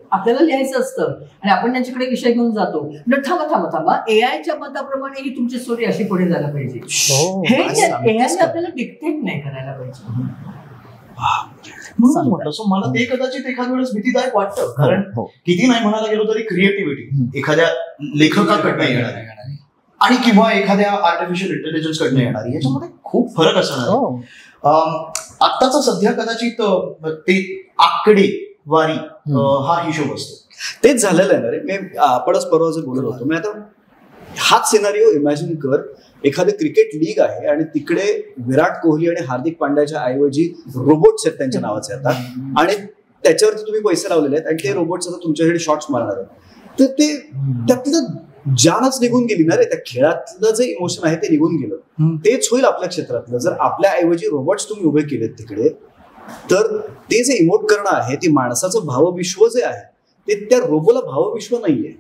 आपल्याला लिहायचं असतं आणि आपण त्यांच्याकडे विषय घेऊन जातो. थांबा AIच्या मताप्रमाणे ही तुमची स्टोरी अशी पुढे जायला पाहिजे, हे AI आपल्याला डिक्टेट नाही करायला पाहिजे. मला ते कदाचित एखाद्या वेळेस भीतीदायक वाटतं, कारण किती नाही म्हणायला गेलो तरी क्रिएटिव्हिटी एखाद्या लेखकाकडनं येणार आहे आणि किंवा एखाद्या आर्टिफिशियल इंटेलिजन्स कडनं येणारी, याच्यामध्ये खूप फरक असणार. आत्ताचा सध्या कदाचित ते आकडेवारी हा हिशोब असतो. तेच झालेलं आहे ना रे. मी आपणच परवा जर बोलत होतो, मी आता हाच सिनारिओ इमॅजिन कर, एखादी क्रिकेट लीग आहे आणि तिकडे विराट कोहली आणि हार्दिक पांड्याच्या ऐवजी रोबोट्स आहेत त्यांच्या नावाचे आता, आणि त्याच्यावरती तुम्ही पैसे लावलेले आहेत आणि ते रोबोट्स आता तुमच्याकडे शॉट्स मारणार आहेत. तर ते त्यातलं जानच निघून गेली ना रे, त्या खेळातलं जे इमोशन आहे ते निघून गेलं. तेच होईल आपल्या क्षेत्रातलं. जर आपल्या ऐवजी रोबोट्स तुम्ही उभे केलेत तिकडे, तर ते जे इमोट करणं आहे, ते माणसाचं भावविश्व जे आहे ते त्या रोबोला भावविश्व नाहीये,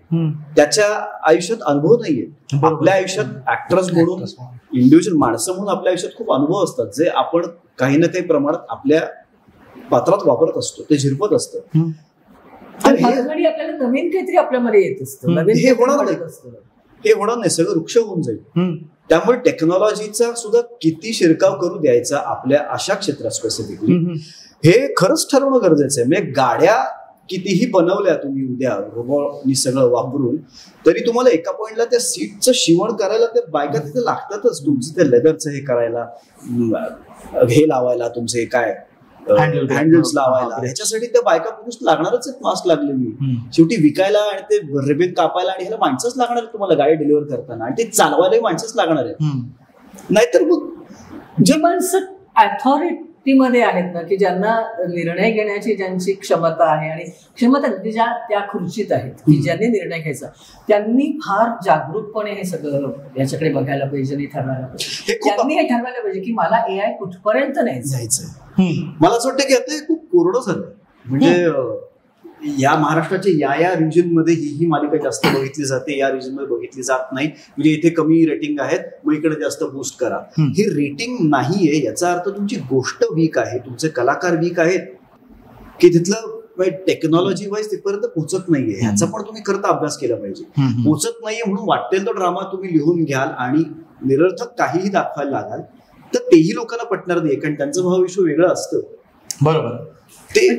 त्याच्या आयुष्यात अनुभव नाहीये. आपल्या आयुष्यात ऍक्टर्स म्हणून, इंडिव्हिज्युअल माणसं म्हणून आपल्या आयुष्यात खूप अनुभव असतात, जे आपण काही ना काही प्रमाणात आपल्या पात्रात वापरत असतो, ते झिरपत असतं. आपल्याला नवीन काहीतरी आपल्यामध्ये येत असतं, हे होणार नाही, सगळं वृक्ष होऊन जाईल. त्यामुळे टेक्नॉलॉजीचा सुद्धा किती शिरकाव करू द्यायचा आपल्या अशा क्षेत्रात स्पेसिफिकली, हे खरंच ठरवणं गरजेचं आहे. म्हणजे गाड्या कितीही बनवल्या तुम्ही उद्या रोबोटनी सगळं वापरून, तरी तुम्हाला एका पॉइंटला त्या सीटचं शिवण करायला त्या बायका तिथे लागतातच. तुमचं ते लेदरचं हे करायला, हे लावायला, तुमचे काय हँडल्स लावायला, ह्याच्यासाठी त्या बायका पुरुष लागणारच आहेत. मास्क लागलेली शेवटी विकायला आणि ते रिबीन कापायला, आणि ह्याला माणसंच लागणार आहे तुम्हाला गाडी डिलिव्हर करताना, आणि ते चालवायलाही माणसंच लागणार आहे. नाहीतर मग जे माणसं वृत्तीमध्ये आहेत ना की ज्यांना निर्णय घेण्याची ज्यांची क्षमता आहे आणि क्षमता त्या खुर्चीत आहेत की ज्यांनी निर्णय घ्यायचा त्यांनी फार जागरूकपणे हे सगळं याच्याकडे बघायला पाहिजे आणि ठरवायला पाहिजे. त्यांनी हे ठरवायला पाहिजे की मला AI कुठपर्यंत नाही जायचंय. मला असं वाटतं की आता हे खूप कोरडं झालं. म्हणजे या महाराष्ट्राच्या या रिजन मध्ये ही मालिका जास्त बघितली जाते, या रिजन मध्ये बघितली जात नाही. म्हणजे इथे कमी रेटिंग आहेत, मग इकडे जास्त बूस्ट करा. हे रेटिंग नाहीये याचा अर्थ तुमची गोष्ट वीक आहे, तुमचे कलाकार वीक आहेत की तिथलं टेक्नॉलॉजी वाईज तिथपर्यंत पोहोचत नाहीये. ह्याचा पण तुम्ही खरं तर अभ्यास केला पाहिजे. पोहोचत नाहीये म्हणून वाटेल तो ड्रामा तुम्ही लिहून घ्याल आणि निरर्थक काहीही दाखवायला लागाल तर तेही लोकांना पटणार नाही, कारण त्यांचं भावविश्व वेगळं असतं. बरोबर. ते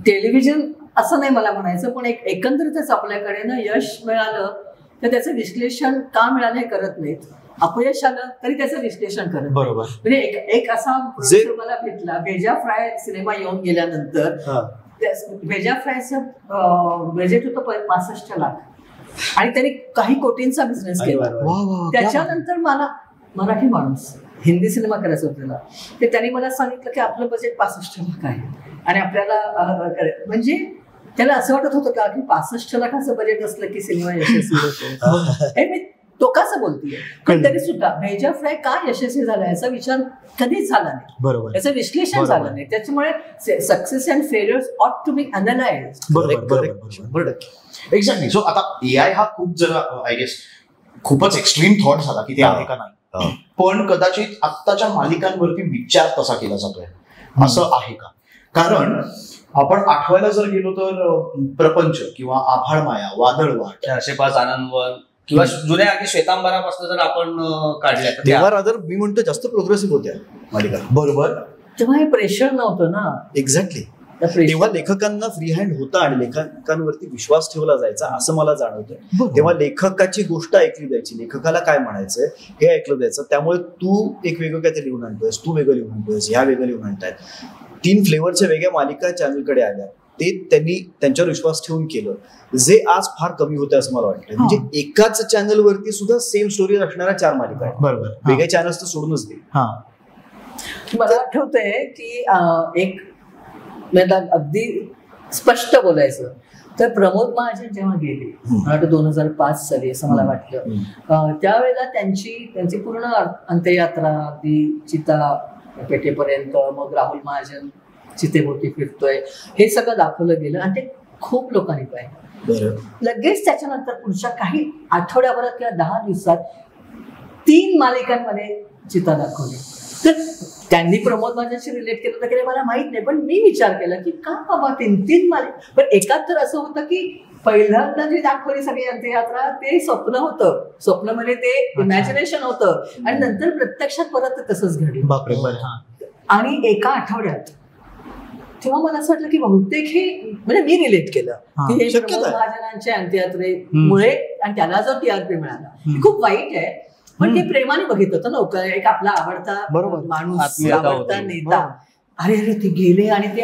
टेलिव्हिजन असं नाही मला म्हणायचं, पण एकंदरीतच आपल्याकडे ना यश मिळालं तर त्याचं विश्लेषण का मिळालं हे करत नाहीत. अपयश आलं तरी त्याचं विश्लेषण करत. बरोबर. म्हणजे एक असा प्रोड्युसर मला भेटला, भेजा फ्राय सिनेमा येऊन गेल्यानंतर भेजा फ्रायचं बजेट होतं 65 लाख आणि त्यांनी काही कोटींचा बिझनेस केला. त्याच्यानंतर मला मराठी माणूस हिंदी सिनेमा करायचा होता त्याला, ते त्यांनी मला सांगितलं की आपलं बजेट 65 लाख आहे आणि आपल्याला म्हणजे त्याला असं वाटत होतं का की 65 लाखाचं बजेट असलं की सिनेमा यशस्वी होतो. हे मी तो कसं बोलतीये, पण तरी सुद्धा भेजा फ्राय का यशस्वी झाला याचा विचार कधीच झाला नाही. बरोबर. याचं विश्लेषण झालं नाही. त्याच्यामुळे सक्सेस अँड फेल्युअर्स ऑट टू बी अनलाइज्ड. एक्झॅक्टली. सो आता AI हा खूप जरा आय गेस खूपच एक्स्ट्रीम थॉट झाला की ते आहे का नाही, पण कदाचित आत्ताच्या मालिकांवरती विचार तसा केला जातोय असं आहे का? कारण आपण आठवायला जर गेलो तर प्रपंच किंवा आभाळमाया, वादळवाट, 405 आनंदवन किंवा जुन्या अगदी श्वेतांबरापासून जर आपण काढल्या तेव्हा रादर मी म्हणतो जास्त प्रोग्रेसिव्ह होत्या मालिका. बरोबर. तेव्हा हे प्रेशर नव्हतं ना. एक्झॅक्टली. तेव्हा लेखकांना फ्री हँड होता आणि लेखकांवरती विश्वास ठेवला जायचा असं मला जाणवतंय. तेव्हा लेखकाची गोष्ट ऐकली जायची, लेखकाला काय म्हणायचंय हे ऐकलं जायचं. त्यामुळे तू एक वेगळं काहीतरी लिहून आणतोयस, तू वेगळं लिहून आणतोयस, ह्या वेगळं लिहून आणतायत. 3 फ्लेवरच्या वेगळ्या मालिका चॅनलकडे आल्या, ते त्यांनी त्यांच्यावर विश्वास ठेवून केलं, जे आज फार कमी होतं असं मला वाटतं. म्हणजे एकाच चॅनलवरती सुद्धा सेम स्टोरी असणाऱ्या 4 मालिका आहेत. बरोबर. वेगळे चॅनल्स तर सोडूनच दे. मला आठवतंय की एक अगदी स्पष्ट बोलायचं तर प्रमोद महाजन जेव्हा गेले, मला वाटतं 2005 साली असं मला वाटलं, त्यावेळेला त्यांची पूर्ण अंत्ययात्रा अगदी चिता पेठेपर्यंत, मग राहुल महाजन चितेभोवती फिरतोय हे सगळं दाखवलं गेलं आणि ते खूप लोकांनी पाहिलं. लगेच त्याच्यानंतर पुढच्या काही आठवड्याभरात किंवा 10 दिवसात 3 मालिकांमध्ये चिता दाखवली. तर त्यांनी प्रमोद महाजनशी रिलेट केलं तर मला माहित नाही, पण मी विचार केला की का बाबा 3 मालिका. पण एकात तर असं होतं की पहिल्यांदा जी दाखवली सगळी अंत्ययात्रा ते स्वप्न होतं, स्वप्न म्हणजे ते इमॅजिनेशन होतं आणि नंतर प्रत्यक्षात परत तसंच घडलं. आणि एका आठवड्यात तेव्हा मला असं वाटलं की बहुतेक हे म्हणजे मी रिलेट केलं की हे प्रमोद महाजनांच्या अंत्ययात्रेमुळे आणि त्याला जो TRP मिळाला खूप वाईट आहे, पण ते प्रेमाने बघितलं होतं ना. एक आपला आवडता माणूस, आवडता नेता, अरे ते गेले आणि ते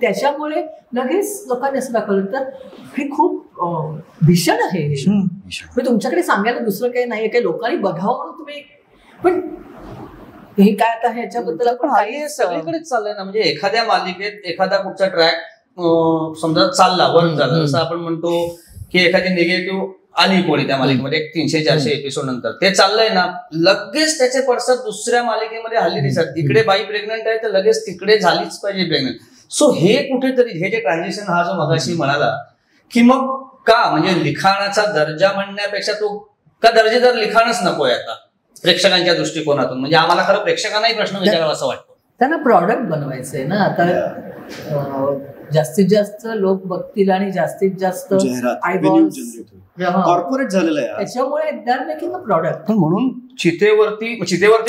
त्याच्यामुळे लगेच लोकांनी असं दाखवलं. तर हे खूप भीषण आहे. तुमच्याकडे सांगायला दुसरं काही नाहीये, काही लोकांनी बघावं म्हणून तुम्ही. पण हे काय आता ह्याच्याबद्दल आपण सगळीकडेच चाललंय ना. म्हणजे एखाद्या मालिकेत एखादा कुठचा ट्रॅक समजा चालला, वन झाला, जसं आपण म्हणतो की एखादी निगेटिव्ह आली कोणी त्या मालिकेमध्ये 300-400 एपिसोड नंतर ते चाललंय ना, लगेच त्याचे पडसाद दुसऱ्या मालिकेमध्ये हल्ली दिसतात. इकडे बाई प्रेग्नंट आहे तर लगेच तिकडे झालीच पाहिजे प्रेग्नंट. सो हे कुठेतरी हे जे ट्रान्झिशन हा जो मगाशी म्हणाला की मग का म्हणजे लिखाणाचा दर्जा म्हणण्यापेक्षा तो का दर्जेदार लिखाणच नकोय आता प्रेक्षकांच्या दृष्टिकोनातून. म्हणजे आम्हाला खरं प्रेक्षकांनाही प्रश्न विचारावा असं वाटतं. त्यांना प्रॉडक्ट बनवायचंय ना. आता जास्तीत जास्त लोक बघतील आणि जास्तीत जास्त कॉर्पोरेट झालेलं आहे त्याच्यामुळे दॅट मेकिंग अ प्रॉडक्ट. म्हणून चितेवरती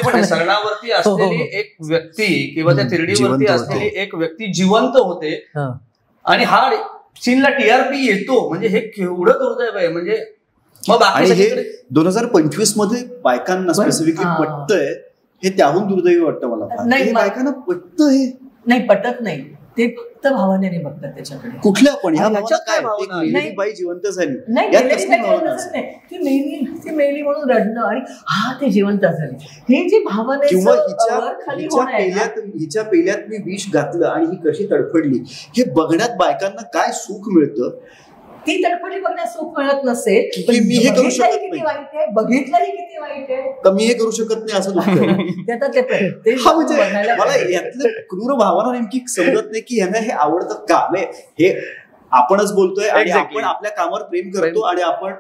पण सरणावरती असलेली एक व्यक्ती किंवा त्या तिरडीवरती असलेली एक व्यक्ती जिवंत होते आणि हा सीनला TRP येतो म्हणजे हे केवढं दुर्दैव आहे. म्हणजे मग आणि हे 2025 मध्ये बायकांना स्पेसिफिकली पटतंय हे त्याहून दुर्दैवी वाटतं मला. नाही बायकांना पटतं हे नाही, पटत नाही. ते फक्त भावनेने बघतात त्याच्याकडे. कुठल्या पण ह्या भावना ह्याच्यात काय काय भावना? एक मेलेली बाई जिवंत झाली नाही यात गेलेली कसली बाई भावना जिवंत असेल? नाही, ती मेली म्हणून रडणं आणि ते जिवंत झाली, हे जी भावनेचं किंवा वर खाली होणं आहे ना, हिच्या पेल्यात मी विष घातलं आणि ही कशी तडफडली हे बघण्यात बायकांना काय सुख मिळतं. ती तडफडी बघण्यात सुख मिळत नसेल, की मी हे करू शकत किती नाही. वाईट आहे, बघितलंही किती वाईट आहे, का मी हे करू शकत नाही असं दुःख आहे. ते आता ते हा म्हणजे बघायला मला पाहिजे. यातलं क्रूर भावना नेमकी समजत नाही की यांना हे आवडतं का. हे आपणच बोलतोय आणि Exactly. आपण आपल्या कामावर प्रेम करतो आणि आपण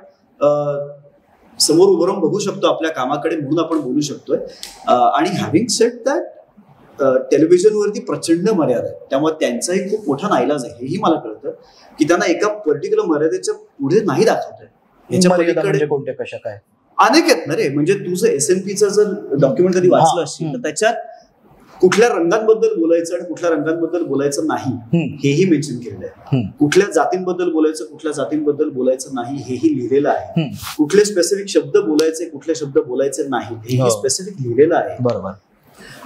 समोर उभं राहून बघू शकतो आपल्या कामाकडे म्हणून आपण बोलू शकतोय. आणि हॅव्हिंग सेड दॅट टेलिव्हिजनवरती प्रचंड मर्यादा आहे, त्यामुळे त्यांचाही खूप मोठा नाईलाज आहे. हेही मला कळतं की त्यांना एका पर्टिक्युलर मर्यादेच्या पुढे नाही दाखवत आहे. याच्या पलीकडे कोणत्या कशा काय अनेक आहेत ना रे. म्हणजे तुझं SNPचं जर डॉक्युमेंट कधी वाचलं असेल तर त्याच्यात कुठल्या रंगांबद्दल बोलायचं आणि कुठल्या रंगांबद्दल बोलायचं नाही हेही मेन्शन केलेलं आहे. कुठल्या जातींबद्दल बोलायचं कुठल्या जातींबद्दल बोलायचं नाही हेही लिहिलेलं आहे. कुठले स्पेसिफिक शब्द बोलायचे कुठले शब्द बोलायचे नाही हेही स्पेसिफिक लिहिलेलं आहे. बरोबर.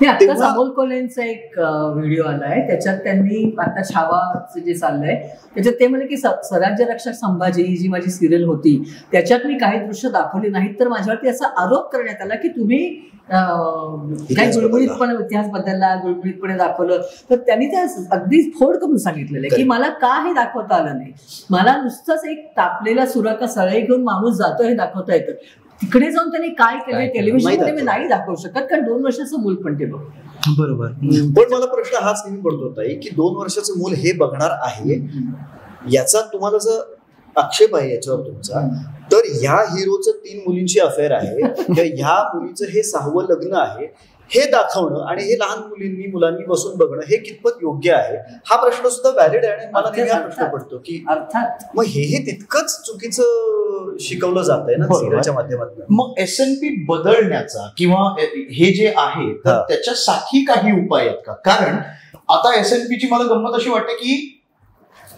आताच अमोल कोल्हेंचा एक व्हिडिओ आलाय, त्याच्यात त्यांनी आता छावाचं जे चाललंय त्याच्यात ते म्हणे की स्वराज्य रक्षक संभाजी ही जी माझी सिरियल होती त्याच्यात मी काही दृश्य दाखवली नाहीत तर माझ्यावरती असा आरोप करण्यात आला की तुम्ही काही गुळगुळीतपणे इतिहास बदलला, गुळगुळीतपणे दाखवलं. तर त्यांनी त्या अगदी फोड करून सांगितलेलं आहे की मला का हे दाखवता आलं नाही, मला नुसतंच एक तापलेला सुराका सळई घेऊन माणूस जातो हे दाखवता येतं. तिकडे जाऊन त्यांनी काय केलंय टेलिव्हिजनमध्ये मी नाही दाखवू शकत कारण 2 वर्षाचं मूल पण ते बघ. बरोबर. पण मला प्रश्न हाच नेहमी पडतो ताई की 2 वर्षाचं मूल हे बघणार आहे याचा तुम्हाला जर आक्षेप आहे याच्यावर तुमचा, तर ह्या हिरोचं 3 मुलींची अफेअर आहे, ह्या मुलीचं हे 6वं लग्न आहे हे दाखवणं आणि हे लहान मुलांनी बसून बघणं हे कितपत योग्य आहे हा प्रश्न सुद्धा व्हॅलिड आहे. आणि मला नेहमी हा प्रश्न पडतो की अर्थात मग हेही तितकंच चुकीचं शिकवलं जात आहे ना सिरियलच्या माध्यमातून. मग SNP बदलण्याचा किंवा हे जे आहे तर त्याच्यासाठी काही उपाय आहेत का? कारण आता SNPची मला गंमत अशी वाटते की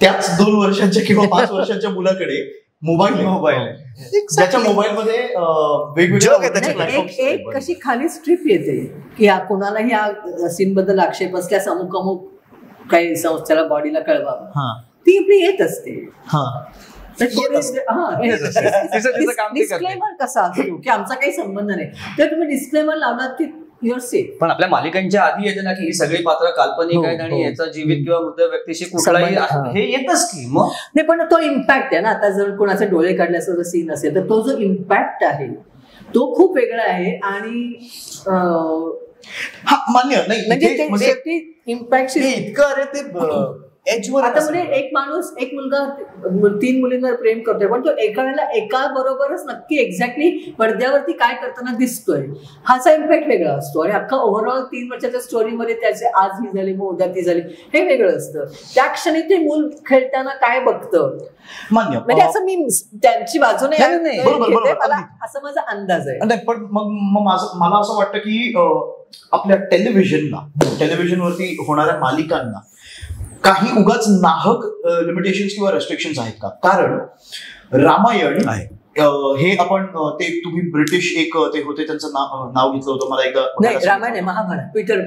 त्याच 2 वर्षांच्या किंवा 5 वर्षांच्या मुलाकडे मोबाईल ज्याच्या मोबाईलमध्ये वेगवेगळ्या एक कशी खाली स्ट्रिप येते की कोणालाही या सीन बद्दल आक्षेप असल्यास अमुक अमुक काही संस्थेला बॉडीला कळवावं, ती आपली येत असते. डिस्क्लेमर कसा असतो की आमचा काही संबंध नाही, तर तुम्ही डिस्क्लेमर लावलात की युअर सेफ. पण आपल्या मालिकांच्या आधी येते ना की ही सगळी पात्र काल्पनिक आहेत आणि याचा जीवित किंवा मृत व्यक्तीशी कुठलाही हे येतच की मग नाही. पण तो इम्पॅक्ट आहे ना, आता जर कोणाचे डोळे काढल्याचा जर सीन असेल तर तो जो इम्पॅक्ट आहे तो खूप वेगळा आहे. आणि मान्य नाही म्हणजे इम्पॅक्ट इतकं अरे ते एजवर आता म्हणजे एक मुलगा 3 मुलींवर प्रेम करतोय पण तो एका वेळेला एका बरोबरच नक्की एक्झॅक्टली पडद्यावरती काय करताना दिसतोय हाचा इम्पॅक्ट वेगळा असतो. आणि अख्खा ओव्हरऑल 3 वर्षाच्या स्टोरीमध्ये त्याचे आज ही झाली मग उद्या ती झाली हे वेगळं असतं. त्या क्षणी ते मूल खेळताना काय बघतं मान्य म्हणजे असं मी त्यांची बाजूने मला असं माझा अंदाज आहे. पण मग मला असं वाटतं की आपल्या टेलिव्हिजनवरती होणाऱ्या मालिकांना काही उगाच नाहक लिमिटेशन्स किंवा रेस्ट्रिक्शन्स आहेत का? कारण रामायण हे आपण ते तुम्ही ब्रिटिश एक ते होते त्यांचं नाव घेतलं होतं मला एकदा. रामायण आहे महाभारत, पीटर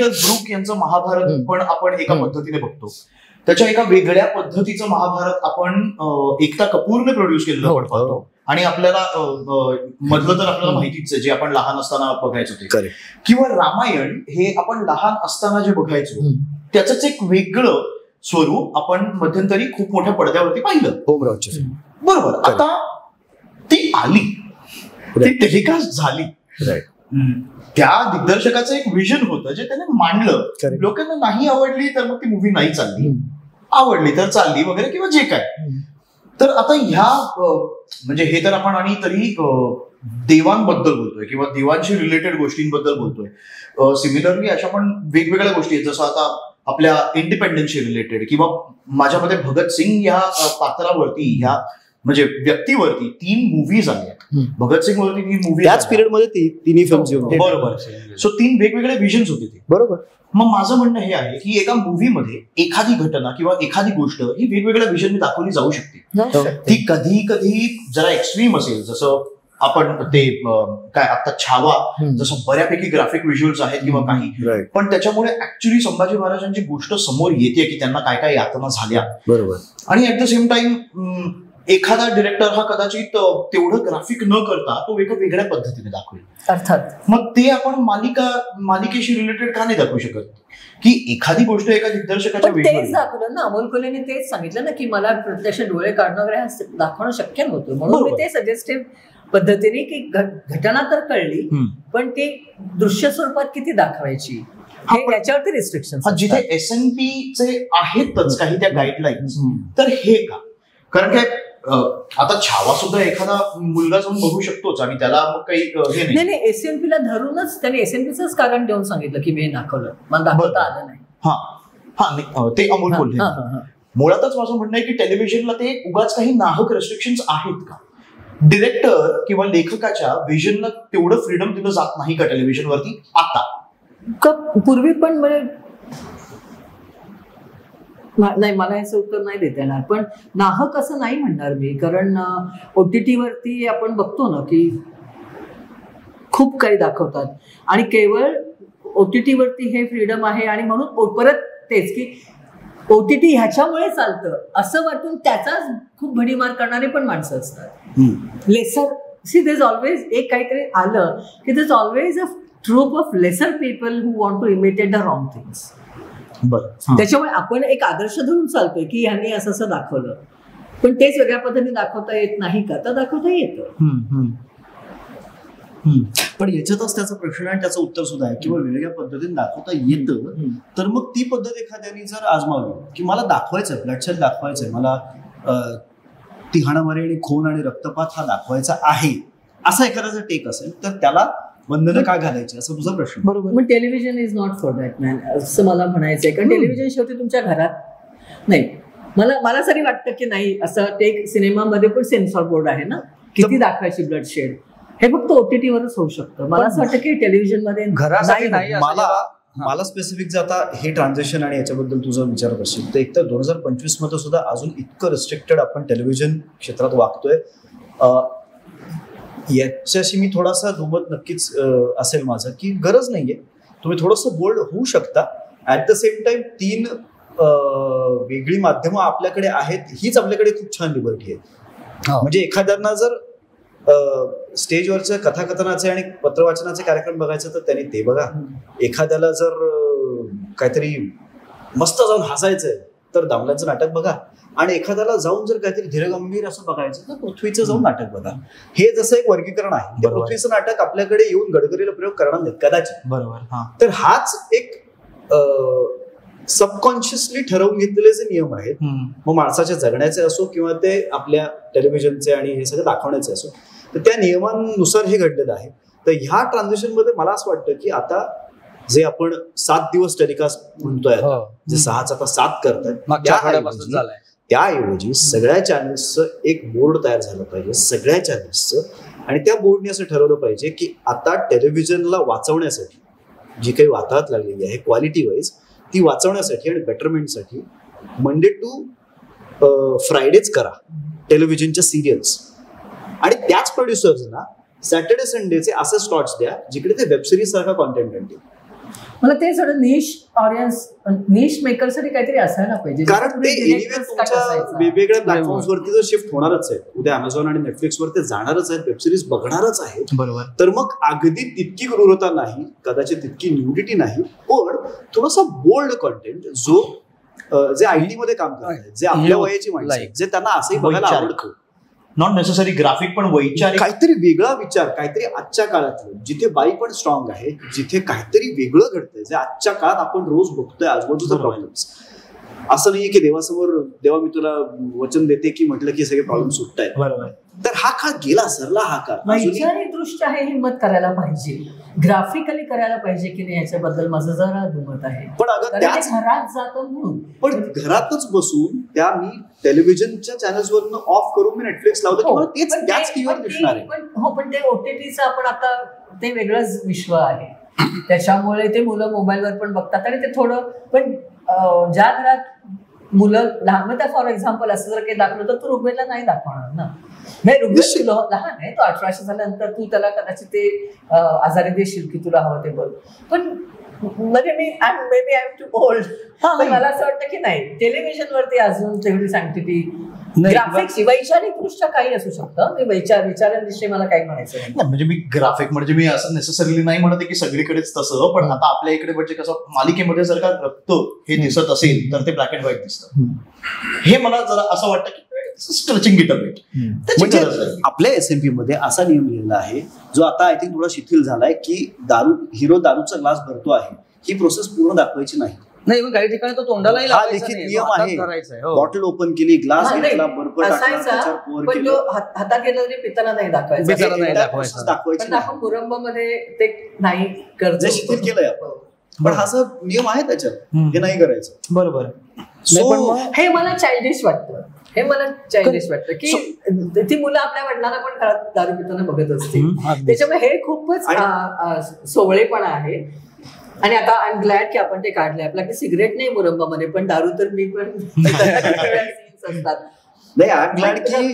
ब्रूक यांचं महाभारत पण आपण एका पद्धतीने बघतो. त्याच्या एका वेगळ्या पद्धतीचं महाभारत आपण एकता कपूरने प्रोड्यूस केलेलं आपण पाहतो. आणि आपल्याला मधलं तर आपल्याला माहितीच आहे जे आपण लहान असताना बघायचो ते. किंवा रामायण हे आपण लहान असताना जे बघायचो त्याच एक वेगळं स्वरूप आपण मध्यंतरी खूप मोठ्या पडद्यावरती पाहिलं. बरोबर. आता ती आली, ती टेलिकास्ट झाली, त्या दिग्दर्शकाचं एक विजन होतं जे त्याने मांडलं. लोकांना नाही आवडली तर मग ती मूवी नाही चालली, आवडली तर चालली वगैरे किंवा जे काय. तर आता ह्या म्हणजे हे तर आपण आणि तरी देवांबद्दल बोलतोय किंवा देवांशी रिलेटेड गोष्टींबद्दल बोलतोय. सिमिलरली अशा पण वेगवेगळ्या गोष्टी आहेत जसं आता आपल्या इंडिपेंडन्सशी रिलेटेड किंवा माझ्या मते भगत सिंग ह्या पात्रावरती ह्या म्हणजे व्यक्तीवरती 3 मूव्हीज आल्या. भगत सिंग वरती 3 मूव्ही त्याच पिरियडमध्ये तिन्ही फिल्म. बरोबर. सो 3 वेगवेगळे विजन्स होते ते. बरोबर. मग माझं म्हणणं हे आहे की एका मूव्हीमध्ये एखादी घटना किंवा एखादी गोष्ट ही वेगवेगळ्या विजनने दाखवली जाऊ शकते. ती कधी कधी जरा एक्स्ट्रीम असेल जसं आपण ते काय आता छावा जसं बऱ्यापैकी ग्राफिक व्हिज्युअल्स आहेत किंवा काही, पण त्याच्यामुळे ऍक्च्युली संभाजी महाराजांची गोष्ट समोर येते की त्यांना काय काय यातना झाल्या. बरोबर. आणि ऍट द सेम टाइम एखादा डिरेक्टर हा कदाचित तेवढं ग्राफिक न करता तो एका वेगळ्या पद्धतीने दाखवेल. अर्थात मग ते आपण मालिकेशी रिलेटेड का नाही दाखवू शकत की एखादी गोष्ट एका दिग्दर्शकाच्या तेच दाखवलं ना. अमोल कोल्हेने तेच सांगितलं ना की मला प्रत्यक्ष डोळे काढणं वगैरे दाखवणं शक्य नव्हतं, म्हणून मी ते सजेस्टिव्ह पद्धतीने की घटना तर कळली पण ती दृश्य स्वरूपात किती दाखवायची याच्यावरती रिस्ट्रिक्शन. जिथे SNP चे आहेतच काही त्या गाईडलाईन्स, तर हे का? कारण काय आता छावा सुद्धा एखादा मुलगा जाऊन बघू शकतोच आणि त्याला मग काही नाही SNP ला धरूनच त्याने SNPचंच कारण देऊन सांगितलं की मी दाखवलं, मला दाखवता आलं नाही. हा ते अमोल कोल्हे. मुळातच माझं म्हणणं आहे की टेलिव्हिजनला ते उगाच काही नाहक रेस्ट्रिक्शन्स आहेत का? डिरेक्टर किंवा लेखकाच्या व्हिजनला तेवढं फ्रीडम दिलं जात नाही का टेलिव्हिजनवरती आता? पूर्वी पण म्हणजे नाही, मला याचं उत्तर नाही देता येणार, पण नाहक असं नाही म्हणणार मी, कारण OTT वरती आपण बघतो ना की खूप काही दाखवतात आणि केवळ OTT वरती हे फ्रीडम आहे आणि म्हणून परत तेच की OTT ह्याच्यामुळे चालतं असं वाटून त्याचाच खूप भडीमार करणारे पण माणसं असतात. लेसर देयर इज ऑलवेज एक काहीतरी आलं की there is always a troop of lesser people who want to imitate the wrong things. त्याच्यामुळे आपण एक आदर्श धरून चालतोय की ह्यांनी असं असं दाखवलं, पण तेच वेगळ्या पद्धतीने दाखवता येत नाही का? तर दाखवता येतं. पण याच्यातच त्याचा प्रश्न आणि त्याचं उत्तर सुद्धा आहे किंवा वेगळ्या पद्धतीने दाखवता येतं, तर मग ती पद्धत एखाद्याने जर आजमावी की मला दाखवायचंय, ब्लडशेड दाखवायचंय, मला ती हाणामारी आणि खून आणि रक्तपात हा दाखवायचा आहे, असा एखाद्याचा टेक असेल तर त्याला बंधनं का घालायची असा तुझा प्रश्न. बरोबर. पण television is not for that man असं मला म्हणायचंय, कारण टेलिव्हिजन शेवटी तुमच्या घरात नाही. मला तरी वाटतं की नाही असं टेक सिनेमामध्ये पण सेन्सॉर बोर्ड आहे ना, किती दाखवायची ब्लडशेड, हे फक्त OTT वरच होऊ शकतं. मला असं वाटतं की टेलिव्हिजन मध्ये घरासाठी नाही. मला स्पेसिफिक जर आता हे ट्रान्झॅक्शन आणि याच्याबद्दल तुझं विचारत असेल तर एकतर 2025 मध्ये सुद्धा अजून इतकं रिस्ट्रिक्टेड आपण टेलिव्हिजन क्षेत्रात वागतोय, याच्याशी मी थोडासा दुमत नक्कीच असेल माझं की गरज नाहीये, तुम्ही थोडंसं बोल्ड होऊ शकता. ऍट द सेम टाइम 3 वेगळी माध्यमं आपल्याकडे आहेत, हीच आपल्याकडे खूप छान लिबर्टी आहे. म्हणजे एखाद्यांना जर स्टेजवरच्या कथाकथनाचे आणि पत्रवाचनाचे कार्यक्रम बघायचं तर त्यांनी ते बघा, एखाद्याला जर काहीतरी मस्त जाऊन हसायचंय तर दामल्यांचं नाटक बघा, आणि एखाद्याला जाऊन जर काहीतरी धीरगंभीर असं बघायचं तर पृथ्वीचं जाऊन नाटक बघा. हे जसं एक वर्गीकरण आहे, पृथ्वीचं नाटक आपल्याकडे येऊन गडकरीला प्रयोग करणार नाहीत कदाचित. बरोबर. तर हाच एक सबकॉन्शियसली ठरवून घेतलेले जे नियम आहेत, मग माणसाच्या जगण्याचे असो किंवा ते आपल्या टेलिव्हिजनचे आणि हे सगळं दाखवण्याचे असो, तर त्या नियमांनुसार हे घडलेलं आहे. तर ह्या ट्रान्झिशन मध्ये मला असं वाटतं की आता जे आपण 7 दिवस टेलिकास्ट म्हणतोय, जे 6चा आता 7 करतायत, त्याऐवजी सगळ्या चॅनल्सचं एक बोर्ड तयार झालं पाहिजे, सगळ्या चॅनल्सचं, आणि त्या बोर्डने असं ठरवलं पाहिजे की आता टेलिव्हिजनला वाचवण्यासाठी जी काही वाताहत लागलेली आहे क्वालिटी वाईज, ती वाचवण्यासाठी आणि बेटरमेंटसाठी मंडे टू फ्रायडेच करा टेलिव्हिजनच्या सिरियल्स, आणि त्याच प्रोड्युसर्सना सॅटर्डे संडेचे असे स्लॉट्स द्या जिकडे ते वेबसिरीज सारखा कॉन्टेंट आणतील. मला ते थोडं निश ऑडियन्स, निश मेकरसाठी काहीतरी असायला पाहिजे, कारण ते तुमच्या वेगवेगळ्या प्लॅटफॉर्म्सवरती जर शिफ्ट होणारच आहेत, उद्या अमेझॉन आणि नेटफ्लिक्सवर ते जाणारच आहेत, वेबसिरीज बघणारच आहेत. बरोबर. तर मग अगदी तितकी क्रूरता नाही, कदाचित तितकी न्यूडिटी नाही, पण थोडासा बोल्ड कॉन्टेंट जो जे IT मध्ये काम करतात, जे आपल्या वयाची माणसं आहेत, जे त्यांना असंही बघायला आवडतं, नॉट नेसेसरी ग्राफिक पण वैचारिक, काहीतरी वेगळा विचार, काहीतरी आजच्या काळातलं, जिथे बाई पण स्ट्रॉंग आहे, जिथे काहीतरी वेगळं घडतंय, जे आजच्या काळात आपण रोज बघतोय आजूबाजूचा प्रॉब्लेम्स. असं नाहीये की देवासमोर देवा मी तुला वचन देते की म्हटलं की सगळे प्रॉब्लेम सुटतायत. बरोबर. तर हा काळ गेला, सरला हा काळ. वैचारिक दृष्ट्या हे हिंमत करायला पाहिजे, ग्राफिकली करायला पाहिजे की नाही याच्याबद्दल माझं जरा दुमत आहे. पण अगं त्याच घरात जातो म्हणून, पण घरातच बसून त्या मी टेलिव्हिजनच्या चॅनल्सवरून ऑफ करून मी नेटफ्लिक्स लावलं की मला तेच त्याच टीव्हीवर दिसणार आहे. हो, पण ते OTTचं आपण आता ते वेगळंच विश्व आहे, त्याच्यामुळे ते मुलं मोबाईलवर पण बघतात आणि ते थोडं, पण ज्या घरात मुलं लहान, मग त्या फॉर एक्झाम्पल असं जर काही दाखवलं तर तू ऋग्वेदला नाही दाखवणार ना. नाही, ऋग्वेद लहान आहे, तो 1800 झाल्यानंतर तू त्याला कदाचित ते आजारी देशील की तुला हवं ते बोल. पण म्हणजे मी मे एम टू ओल्ड, मला असं वाटतं की नाही, टेलिव्हिजन वरती अजून तेवढी सांगते ती ग्राफिक्स वैचारिक दृष्ट्या काही असू शकतं. मी विचारांविषयी मला काही म्हणायचं नाही. म्हणजे मी ग्राफिक म्हणजे मी असं नेसेसरीली नाही म्हणते की सगळीकडेच तसं, पण आता आपल्या इकडे म्हणजे कसं मालिकेमध्ये जर का रक्त हे दिसत असेल तर ते ब्लॅक अँड व्हाईट दिसतं. हे मला जरा असं वाटतं की स्ट्रेचिंग इट अ बिट. म्हणजे आपल्या SMP मध्ये असा नियम लिहिलेला आहे जो आता आय थिंक थोडा शिथिल झालाय की हिरो दारूचा ग्लास भरतो आहे ही प्रोसेस पूर्ण दाखवायची नाही. नाही, काही ठिकाणी तो तोंडालाही हा लिखित नियम आहे. बॉटल ओपन केली, ग्लास घेतला, बर्फ टाकला, पण तो हातात गेला तरी पिताना नाही दाखवायचा. दाखवायची आपण मुरंबामध्ये ते नाही करत, शिथिल केलंय आपण, पण हा नियम आहे त्याच्यात, हे नाही करायचं. बरोबर. हे मला चाइल्डिश वाटतं. की ती मुलं आपल्या वडिलांना पण घरात दारू पिताना बघत असतील, त्याच्यामुळे हे खूपच सोवळेपणा आहे. आणि आता आय एम ग्लॅड की आपण ते काढलंय आपला, की सिगरेट नाही मुरंबामध्ये, पण दारू तर मी पण असतात. नाही, आय एम ग्लॅड की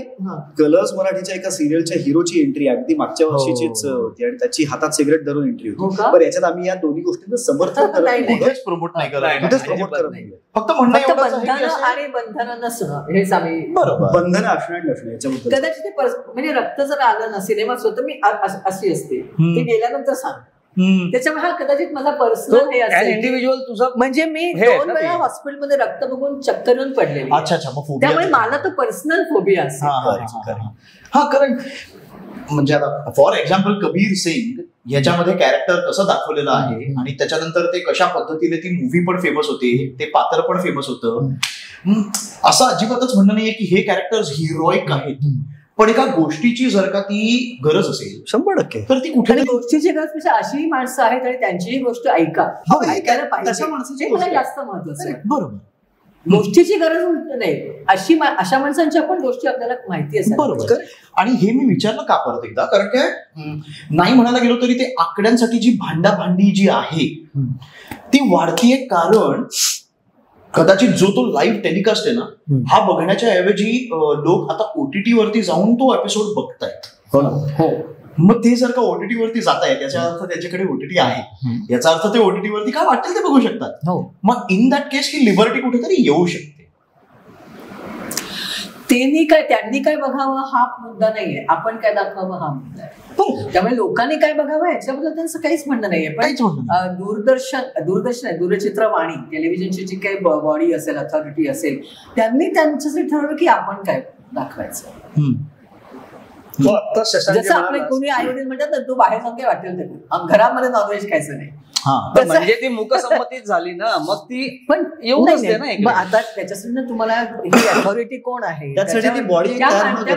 कलर्स मराठीच्या एका सिरियलच्या हिरोची एंट्री अगदी मागच्या वर्षीचीच होती आणि त्याची हातात सिगरेट धरून एंट्री होती. पण याच्यात आम्ही या दोन्ही गोष्टींचं समर्थन प्रमोट नाही करत, फक्त बंधनं आणि बंधनं नसणं हेच आम्ही, बंधनं असणं नसणं याच्याबद्दल. कदाचित ते म्हणजे रक्त जर आलं ना सिनेमात स्वतः मी अशी असते ती गेल्यानंतर सांग, त्याच्यामुळे हा कदाचित माझा पर्सनल हे असेल इंडिव्हिज्युअल तुझा. म्हणजे मी 2 वेळा हॉस्पिटलमध्ये रक्त बघून चक्कर येऊन पडलेली, त्यामुळे मला तो पर्सनल फोबिया असेल. हा, कारण म्हणजे आता फॉर एक्झाम्पल कबीर सिंग याच्यामध्ये कॅरेक्टर कसं दाखवलेलं आहे आणि त्याच्यानंतर ते कशा पद्धतीने ती मूवी पण फेमस होते, ते पात्र पण फेमस होतं, असं अजिबातच म्हणणं नाहीये की हे कॅरेक्टर्स हिरोईक आहेत. पण एका गोष्टीची जर का ती गरज असेल 100% तर ती कुठे गोष्टीची गरज पेक्षा अशी माणसं आहेत आणि त्यांचीही गोष्ट ऐकायला पाहिजे, मला जास्त महत्वाचं आहे. बरोबर, गोष्टीची गरज नाही, अशा माणसांच्या पण गोष्टी आपल्याला माहिती असतात. बरोबर. आणि हे मी विचारलं का परत एकदा, कारण काय नाही म्हणायला गेलो तरी ते आकड्यांसाठी जी भांडाभांडी जी आहे ती वाढतीये, कारण कदाचित जो तो लाईव्ह टेलिकास्ट आहे ना, हा बघण्याच्या ऐवजी लोक आता OTT वरती जाऊन तो एपिसोड बघतायत. हो, मग ते जर का OTT वरती जात आहे त्याचा अर्थ त्यांच्याकडे OTT आहे, याचा अर्थ ते OTT वरती काय वाटेल ते बघू शकतात. मग in that case he liberty कुठेतरी येऊ शकते. त्यांनी काय बघावं हा मुद्दा नाहीये, आपण काय दाखवावं हा मुद्दा आहे. त्यामुळे लोकांनी काय बघावं याच्याबद्दल त्यांचं काहीच म्हणणं नाहीये. पण दूरचित्रवाणी टेलिव्हिजनची जी काही बॉडी असेल, अथॉरिटी असेल, त्यांनी त्यांच्यासाठी ठरवलं की आपण काय दाखवायचं. जसं आपले कोणी आई वडील म्हणतात ना, तू बाहेर जाऊन काय वाटेल ते, घरामध्ये नॉनव्हेज खायचं नाही, म्हणजे ती मूकसंमतीच झाली ना, मग ती पण येऊ नये ना. आता त्याच्यासाठी तुम्हाला ही अथॉरिटी कोण आहे, त्यासाठी ती बॉडी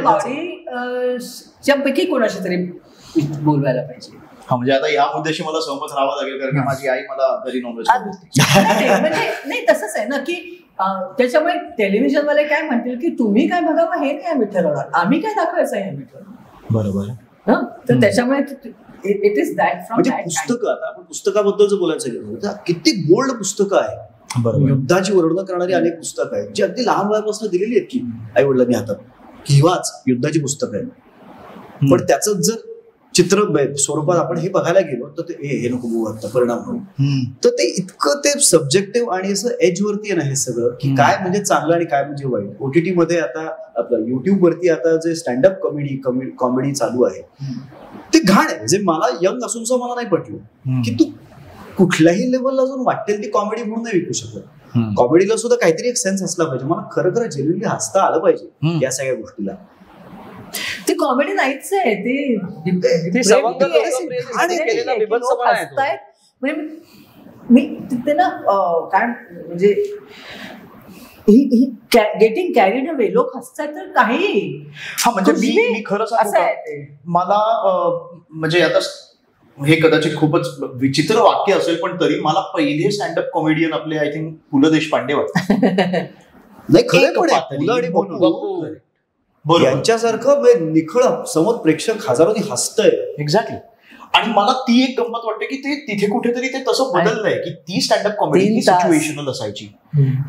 बॉडीच्या पैकी कोणाशी तरी बोलवायला पाहिजे. म्हणजे आता या मुद्द्याशी मला सहमत राहावं लागेल, कारण की माझी आई मला घरी नॉनव्हेज म्हणजे नाही, तसंच आहे ना की त्याच्यामुळे टेलिव्हिजन वाले काय म्हणतील की तुम्ही काय बघावं हे नाही आम्ही ठरवणार, आम्ही काय दाखवायचं आहे आम्ही ठरवणार. बरोबर. तर त्याच्यामुळे इट इज दॅट फ्रॉम म्हणजे पुस्तकं, आता आपण पुस्तकाबद्दल जर बोलायचं गेलं तर किती गोल्ड पुस्तकं आहे, युद्धाची वर्णन करणारी अनेक पुस्तकं आहेत जी अगदी लहान वयापासून दिलेली आहेत की आई वडिलांनी हातात, किंवाच युद्धाची पुस्तकं आहेत. पण त्याचं जर चित्र स्वरूपात आपण हे बघायला गेलो तर ते हे नको बघू परिणाम होईल, तर ते इतकं ते सब्जेक्टिव्ह आणि असं एज वरती आहे ना हे सगळं, की काय म्हणजे चांगलं आणि काय म्हणजे वाईट. OTT मध्ये आता आपलं युट्यूब वरती आता जे स्टँडअप कॉमेडी चालू आहे ते घाण आहे. जे मला यंग असून मला नाही पटलं की तू कुठल्याही लेवलला जाऊन वाटेल ती कॉमेडी म्हणून नाही विकू शकत. कॉमेडीला सुद्धा काहीतरी एक सेन्स असला पाहिजे. मला खरं जेन्युइनली हसता आलं पाहिजे या सगळ्या गोष्टीला. ती कॉमेडी नाहीच आहे, ते मी तिथे ना काय म्हणजे गेटिंग कॅरीड अवे, लोक हसतात तर काही. हा म्हणजे मी खरं सांगू, मला म्हणजे आता हे कदाचित खूपच विचित्र वाक्य असेल, पण तरी मला पहिले स्टँडअप कॉमेडियन आपले आय थिंक पु ल देशपांडे वाटतात. नाही खरं यांच्यासारखं निखळ समोर प्रेक्षक हजारोनी हसतंय. एक्झॅक्टली. आणि मला ती एक गंमत वाटते की ते तिथे कुठेतरी ते तसं बदललंय की ती स्टँडअप कॉमेडी ही सिच्युएशनल असायची,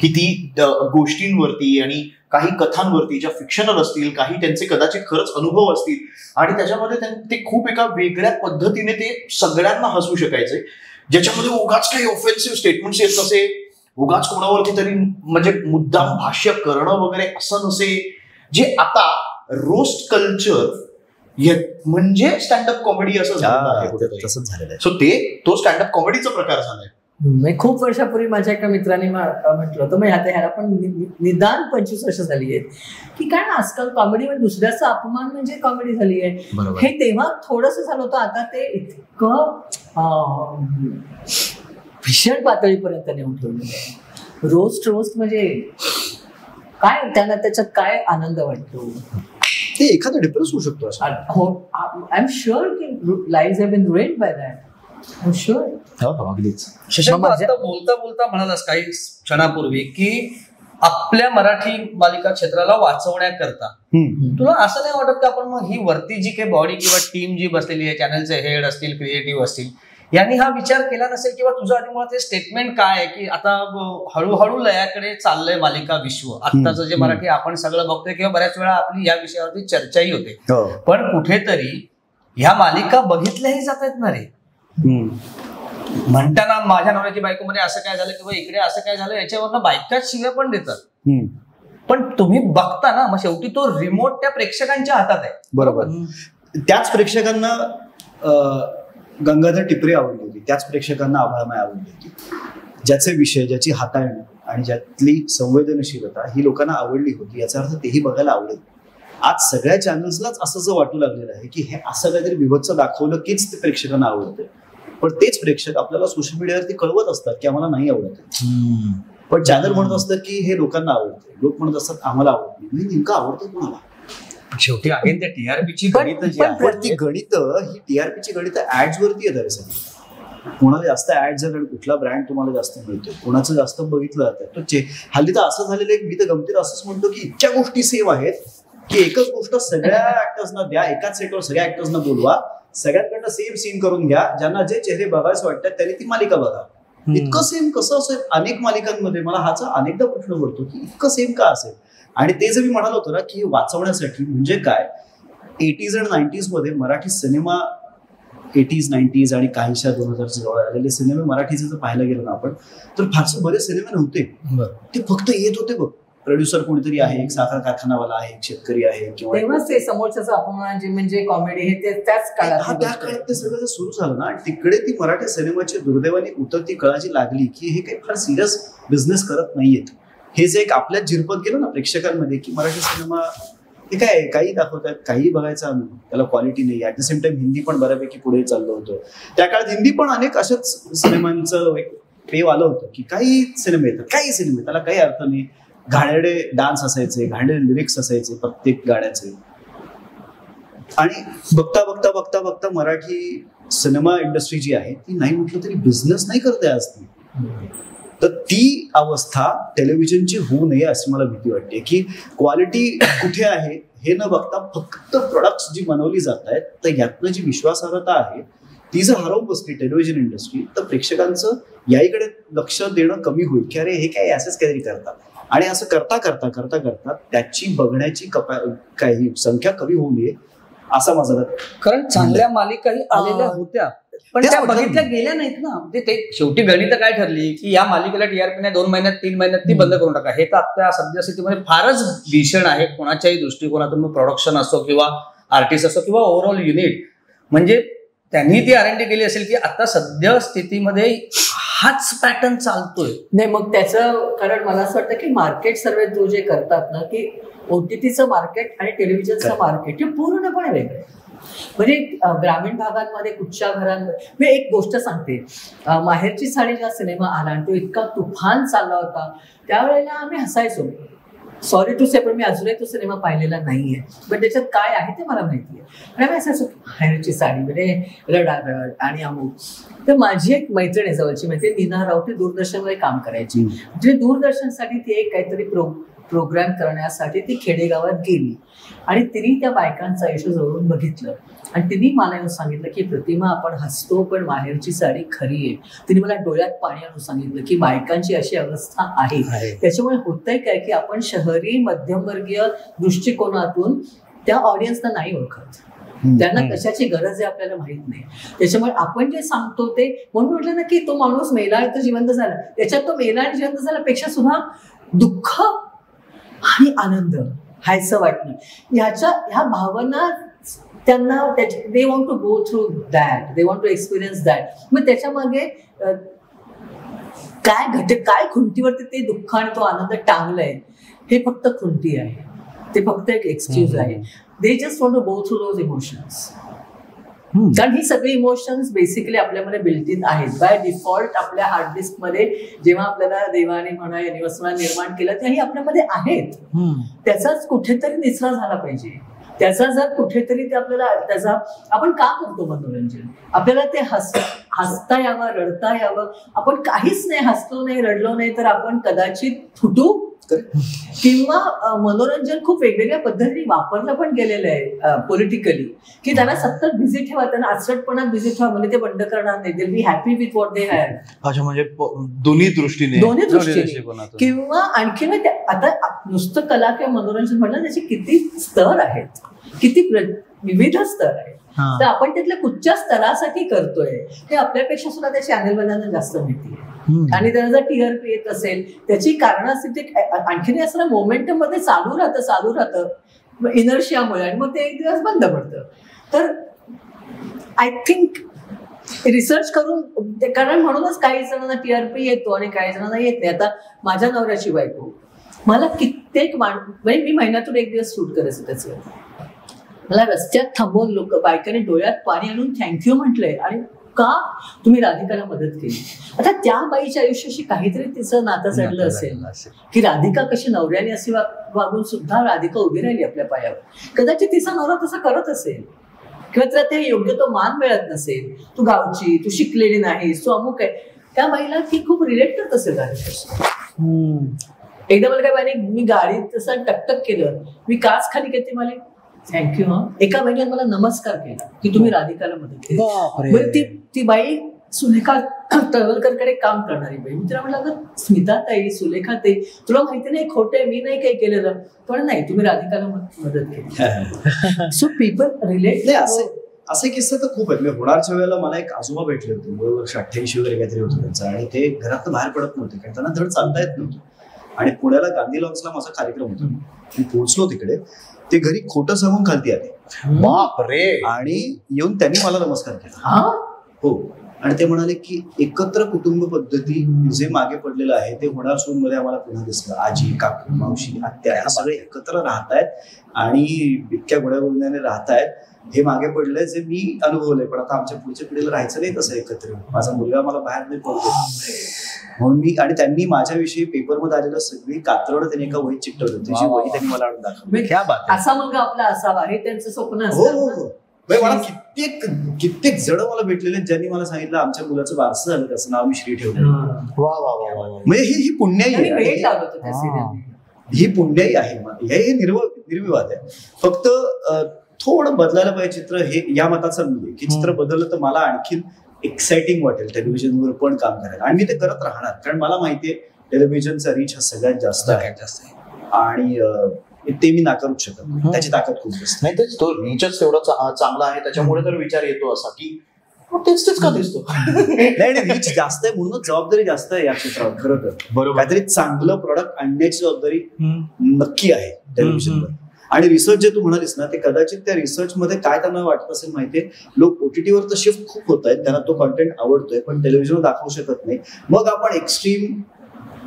की ती गोष्टींवरती आणि काही कथांवरती ज्या फिक्शनल असतील, काही त्यांचे कदाचित खरंच अनुभव असतील आणि त्याच्यामध्ये ते खूप एका वेगळ्या पद्धतीने ते सगळ्यांना हसवू शकायचे, ज्याच्यामध्ये उगाच काही ऑफेन्सिव्ह स्टेटमेंट्स येत नसे, उगाच कोणावरती तरी म्हणजे मुद्दाम भाष्य करणं वगैरे असं नसे, जे आता रोस्ट कल्चर म्हणजे स्टँडअप कॉमेडी असं तसंच झालेलं आहे. सो तो स्टँडअप कॉमेडीचा प्रकार झालाय. खूप वर्षापूर्वी माझ्या एका मित्राने म्हटलं होतं, मग आता ह्याला पण निदान 25 वर्ष झाली आहेत, की काय आजकाल कॉमेडीमध्ये दुसऱ्याचा अपमान म्हणजे कॉमेडी झाली आहे. हे तेव्हा थोडंसं झालं होतं, आता ते इतकं भीषण पातळीपर्यंत नेऊन ठेवलेलं आहे. रोस्ट म्हणजे काय, त्यांना त्याच्यात काय आनंद वाटतो, ते एखादा डिफरन्स होऊ शकतो. आय एम शुअर की lives have been ruined by that. I am sure. अगदीच. शशांक, आता बोलता बोलता म्हणालास काही क्षणापूर्वी की आपल्या मराठी मालिका क्षेत्राला वाचवण्याकरता तुला असं नाही वाटत का आपण मग ही वरती जी काही बॉडी किंवा टीम जी बसलेली आहे, चॅनलचे हेड असतील, क्रिएटिव्ह असतील, यांनी हा विचार केला नसेल किंवा तुझं आधी मुळात हे स्टेटमेंट काय आहे की आता हळूहळू लयाकडे चाललंय मालिका विश्व, आत्ताचं जे मराठी आपण सगळं बघतोय किंवा बऱ्याच वेळा आपली या विषयावरती चर्चाही होते, पण कुठेतरी ह्या मालिका बघितल्याही जात आहेत ना रे. म्हणताना माझ्या नवऱ्याची बायकोमध्ये असं काय झालं किंवा इकडे असं काय झालं याच्यावरनं बायकाच शिव्या पण देतात, पण तुम्ही बघता ना, मग शेवटी तो रिमोट त्या प्रेक्षकांच्या हातात आहे. बरोबर. त्याच प्रेक्षकांना गंगाधर टिपरे आवडली होती, त्याच प्रेक्षकांना आभाळमाय आवडली होती, ज्याचे विषय, ज्याची हाताळणी आणि ज्यातली संवेदनशीलता ही लोकांना आवडली होती. याचा अर्थ तेही बघायला आवडेल. आज सगळ्या चॅनल्सलाच असं जर वाटू लागलेलं आहे की हे असं काहीतरी विभत्स दाखवलं कीच ते प्रेक्षकांना आवडते, पण तेच प्रेक्षक आपल्याला सोशल मीडियावरती कळवत असतात की आम्हाला नाही आवडत, पण चॅनल म्हणत असतात की हे लोकांना आवडते, लोक म्हणत असतात आम्हाला आवडत नाही. नेमकं आवडतं कोणाला? शेवटी आहे त्या टीआरपीची गणित जी आहेत, पण ती गणित, ही टीआरपीची गणित ऍड्स वरती येतात सगळी. कोणाला जास्त ऍड्स आहेत आणि कुठला ब्रँड तुम्हाला जास्त मिळतोय, कोणाचं जास्त बघितलं जातं. हल्ली तर असं झालेलं आहे, मी तर गमतीत असंच म्हणतो की इतक्या गोष्टी सेम आहेत की एकच गोष्ट सगळ्या ऍक्टर्सना द्या, एकाच सेटवर सगळ्या ऍक्टर्सना बोलवा, सगळ्यांकडनं सेम सीन करून घ्या, ज्यांना जे चेहरे बघायचं वाटतात त्यांनी ती मालिका बघा. इतकं सेम कसं असेल? अनेक मालिकांमध्ये मला हाचा अनेकदा प्रश्न पडतो की इतकं सेम का असेल. आणि ते जे मी म्हणालो होतो ना की वाचवण्यासाठी म्हणजे काय, 80s आणि 90s मध्ये मराठी सिनेमा, 80s 90s आणि काहीशा 2000च्या जवळ आलेले सिनेमे मराठीचे जर पाहायला गेलो ना आपण, तर फारसे बरेच सिनेमे नव्हते. ते फक्त येत होते बघ, प्रोड्युसर कोणीतरी आहे, एक साखर कारखानावाला आहे, एक शेतकरी आहे, किंवा तेव्हाच ते समोरच्याचा अपमान म्हणजे कॉमेडी हे त्याच काळात, त्या काळात ते सगळं सुरू झालं ना. तिकडे ती मराठी सिनेमाची दुर्दैवाने उतरती कळाची लागली की हे काही फार सिरियस बिझनेस करत नाहीयेत. हे जे एक आपल्यात झिरपत गेलं ना प्रेक्षकांमध्ये की मराठी सिनेमा हे काय काही दाखवतात, काही बघायचं, त्याला क्वालिटी नाही. At the same time Hindi पण बऱ्यापैकी पुढे चाललं होतं. त्या काळात हिंदी पण अनेक अशाच सिनेमांचं एक पेव आलं होतं की काही सिनेमे येतात, काही सिनेमे त्याला काही अर्थ नाही, घाणेरडे डान्स असायचे, घाणेरडे लिरिक्स असायचे प्रत्येक गाण्याचे. आणि बघता बघता बघता बघता मराठी सिनेमा इंडस्ट्री जी आहे ती नाही म्हटलं तरी बिझनेस नाही करते आज ती. तर ती अवस्था टेलिव्हिजनची होऊ नये अशी मला भीती वाटते की क्वालिटी कुठे आहे हे न बघता फक्त प्रोडक्ट्स जी बनवली जात आहेत तर यातनं जी विश्वासार्हता आहे ती जर हरवून बसली टेलिव्हिजन इंडस्ट्री, तर प्रेक्षकांचं याहीकडे लक्ष देणं कमी होईल की अरे हे काय असंच काहीतरी करतात. आणि असं करता करता करता करता त्याची बघण्याची काही संख्या कमी होऊ नये असा माझा. कारण चांगल्या मालिकाही आलेल्या होत्या पण त्या बघितल्या गेल्या नाहीत ना. ते शेवटी गणित काय ठरली की या मालिकेला टीआरपी नाही, 2 महिन्यात 3 महिन्यात ती बंद करून टाका. हे तर आता सद्यस्थितीमध्ये फारच भीषण आहे कोणाच्याही दृष्टिकोनातून, प्रोडक्शन असो किंवा आर्टिस्ट असो किंवा ओव्हरऑल युनिट. म्हणजे त्यांनी ती आरएनडी केली असेल की आता सध्या स्थितीमध्ये हाच पॅटर्न चालतोय. नाही मग त्याचं कारण मला असं वाटतं की मार्केट सर्वे जो जे करतात ना की ओटीटीचं मार्केट आणि टेलिव्हिजनचं मार्केट हे पूर्णपणे वेगळं आहे. म्हणजे ग्रामीण भागांमध्ये कुठच्या घरांमध्ये मी एक गोष्ट सांगते, माहेरची साडी जेव्हा सिनेमा आला आणि तो इतका तुफान चालला होता त्यावेळेला आम्ही हसायचो. सॉरी टू से पण मी अजूनही तो सिनेमा पाहिलेला नाहीये, पण त्याच्यात काय आहे ते मला माहिती आहे. आणि आम्ही असायचो माहेरची साडी म्हणजे रडारड आणि अमुक. तर माझी एक मैत्रीण आहे, जवळची मैत्रीण नीना राऊत, ती दूरदर्शनमध्ये काम करायची. म्हणजे दूरदर्शनसाठी ती एक काहीतरी प्रोग्राम करण्यासाठी ती खेडेगावात गेली आणि तिने त्या बायकांचं आयुष्य जवळून बघितलं आणि तिने मला येऊन सांगितलं की प्रतिमा, आपण हसतो पण माहेरची साडी खरी आहे. तिने मला डोळ्यात पाणी आणून सांगितलं की बायकांची अशी अवस्था आहे. त्याच्यामुळे होतंय काय की आपण शहरी मध्यमवर्गीय दृष्टिकोनातून त्या ऑडियन्सना नाही ओळखत, त्यांना कशाची गरज आहे आपल्याला माहित नाही. त्याच्यामुळे आपण जे सांगतो ते, म्हणून म्हटलं ना की तो माणूस मेला आणि तो जिवंत झाला, त्याच्यात तो मेला आणि जिवंत झाल्यापेक्षा सुद्धा दुःख आणि आनंद हायचं वाटणं, ह्या भावना त्यांना, they want to go through that, they want to experience that. मग त्याच्यामागे काय खुंटीवरती ते दुःख आणि तो आनंद टांगलाय, हे फक्त खुंटी आहे, ते फक्त एक एक्सक्यूज आहे. They just want to go through those emotions. कारण ही सगळी इमोशन्स बेसिकली आपल्यामध्ये बिल्ट इन आहेत बाय डिफॉल्ट. आपल्या हार्ड डिस्क मध्ये जेव्हा आपल्याला देवाने म्हणा युनिव्हर्सला निर्माण केलं तेही आपल्यामध्ये आहेत. त्याचाच कुठेतरी निचरा झाला पाहिजे. त्याचा जर कुठेतरी ते आपल्याला, त्याचा आपण का करतो मनोरंजन, आपल्याला ते हसता यावं, रडता यावं. आपण काहीच नाही, हसलो नाही, रडलो नाही तर आपण कदाचित फुटू. किंवा मनोरंजन खूप वेगवेगळ्या पद्धतीने वापरलं पण गेलेलं आहे पॉलिटिकली, की त्यांना सतत बिझी ठेवा, त्यांना आचरटपणात बिझी ठेवा, म्हणजे ते बंड करणार नाही. दे be happy with what they have. अच्छा, म्हणजे दोन्ही दृष्टीने. किंवा आणखी आता नुसतं कला किंवा मनोरंजन म्हणलं त्याचे किती स्तर आहेत, किती विविध स्तर आहेत. तर आपण त्यातल्या कुठच्या स्तरासाठी करतोय हे आपल्यापेक्षा सुद्धा त्या चॅनलवाल्यांना जास्त माहिती आहे. आणि त्यांना जर टीआरपी येत असेल त्याची कारणं असतील, ते आणखीन असं मोमेंटम मध्ये चालू राहतं इनर्शियामुळे, आणि मग ते एक दिवस बंद पडतं. तर आय थिंक रिसर्च करून, कारण म्हणूनच काही जणांना टीआरपी येतो आणि काही जणांना येत नाही. आता माझ्या नवऱ्याची बायको मला कित्येक म्हणजे मी महिन्यातून एक दिवस शूट करायचं त्याचं, मला रस्त्यात थांबवून लोक बायकाने डोळ्यात पाणी आणून थँक्यू म्हटलंय. आणि का, तुम्ही राधिकाला मदत केली. आता त्या बाईच्या आयुष्याशी काहीतरी तिचं नातं जडलं असेल की राधिका कशी नवऱ्याने अशी वागून सुद्धा राधिका उभी राहिली आपल्या पायावर. कदाचित तिचा नवरा तसा करत असेल किंवा तिला ते योग्य तो मान मिळत नसेल. तू गावची, तू शिकलेली नाहीस, तू अमुक आहे. त्या बाईला ती खूप रिलेट करत असेल राधिकाशी. एकदा मला काय बाईने, मी गाडीत तसं टकटक केलं, मी काच खाली घेते, मला थँक्यू. एका महिन्यात मला नमस्कार केला की तुम्ही राधिकाला मदत केली. ती बाई सुलेखा तळवलकरकडे काम करणारी बाई. मी तिला म्हटलं, अगं स्मिताताई, सुलेखाताई, तुला माहिती नाही खोटे, मी नाही काही केलेलं. पण नाही, तुम्ही राधिकाला मदत केली. So people relate. असे किस्से तर खूप आहेत. होणारच्या वेळेला मला एक आजोबा भेटले होते, वर्ष 88 वगैरे काहीतरी होतं त्यांचं, आणि ते घरात बाहेर पडत नव्हते कारण त्यांना धड चालता येत नव्हतं. आणि पुण्याला गांधी लॉन्सला माझा कार्यक्रम होता. मी पोहोचलो तिकडे, ते घरी खोटं सांगून खालती आले. बापरे. आणि येऊन त्यांनी मला नमस्कार केला. हो. आणि ते म्हणाले की एकत्र कुटुंब पद्धती जे मागे पडलेलं आहे ते होणार सून मध्ये आम्हाला पुन्हा दिसलं. आजी, काकू, मावशी, आत्या ह्या सगळे एकत्र राहतायत आणि इतक्या गुण्यागोविंदाने राहतायत. हे मागे पडलंय जे मी अनुभवलंय, पण आता आमच्या पुढच्या पिढीला राहायचं नाही तसं एकत्र. माझा मुलगा मला बाहेर नाही पडतो म्हणून मी, आणि त्यांनी माझ्याविषयी पेपरमध्ये आलेलं सगळी कात्रवड त्यांनी एका वहीत चिकटवली होती, जी वही त्यांनी मला आणून दाखवली. असा मुलगा आपला असावा हे त्यांचं स्वप्न असतं. हो. मला कित्येक जण मला भेटलेले ज्यांनी मला सांगितलं आमच्या मुलाचं बारसं झालं, त्याचं नाव मी श्री ठेवलं. म्हणजे ही पुण्याई आहे, ही पुण्याई आहे. हे निर्विवाद आहे. फक्त थोडं बदलायला पाहिजे चित्र, हे या मताचं मी आहे की चित्र बदललं तर मला आणखीन एक्साइटिंग वाटेल टेलिव्हिजनवर पण काम करायला. आणि मी ते करत राहणार, कारण मला माहितीये टेलिव्हिजनचा रीच हा सगळ्यात जास्त आहे आणि ते मी नाकारूच शकत नाही. त्याची ताकद खूप जास्त नाही. तो रीचच तेवढा चांगला आहे, त्याच्यामुळे तर विचार येतो असा की तेच का दिसतो. नाही, रीच जास्त आहे म्हणूनच जबाबदारी जास्त आहे या क्षेत्रावर. खरं तर बरोबर, काहीतरी चांगलं प्रोडक्ट आणण्याची जबाबदारी नक्की आहे टेलिव्हिजनवर. आणि रिसर्च जे तू म्हणालीस ना, ते कदाचित त्या रिसर्च मध्ये काय त्यांना वाटत असेल माहितीये, लोक ओटीटीवर तर शिफ्ट खूप होत आहेत, त्यांना तो कॉन्टेंट आवडतोय, पण टेलिव्हिजनवर दाखवू शकत नाही. मग आपण एक्स्ट्रीम,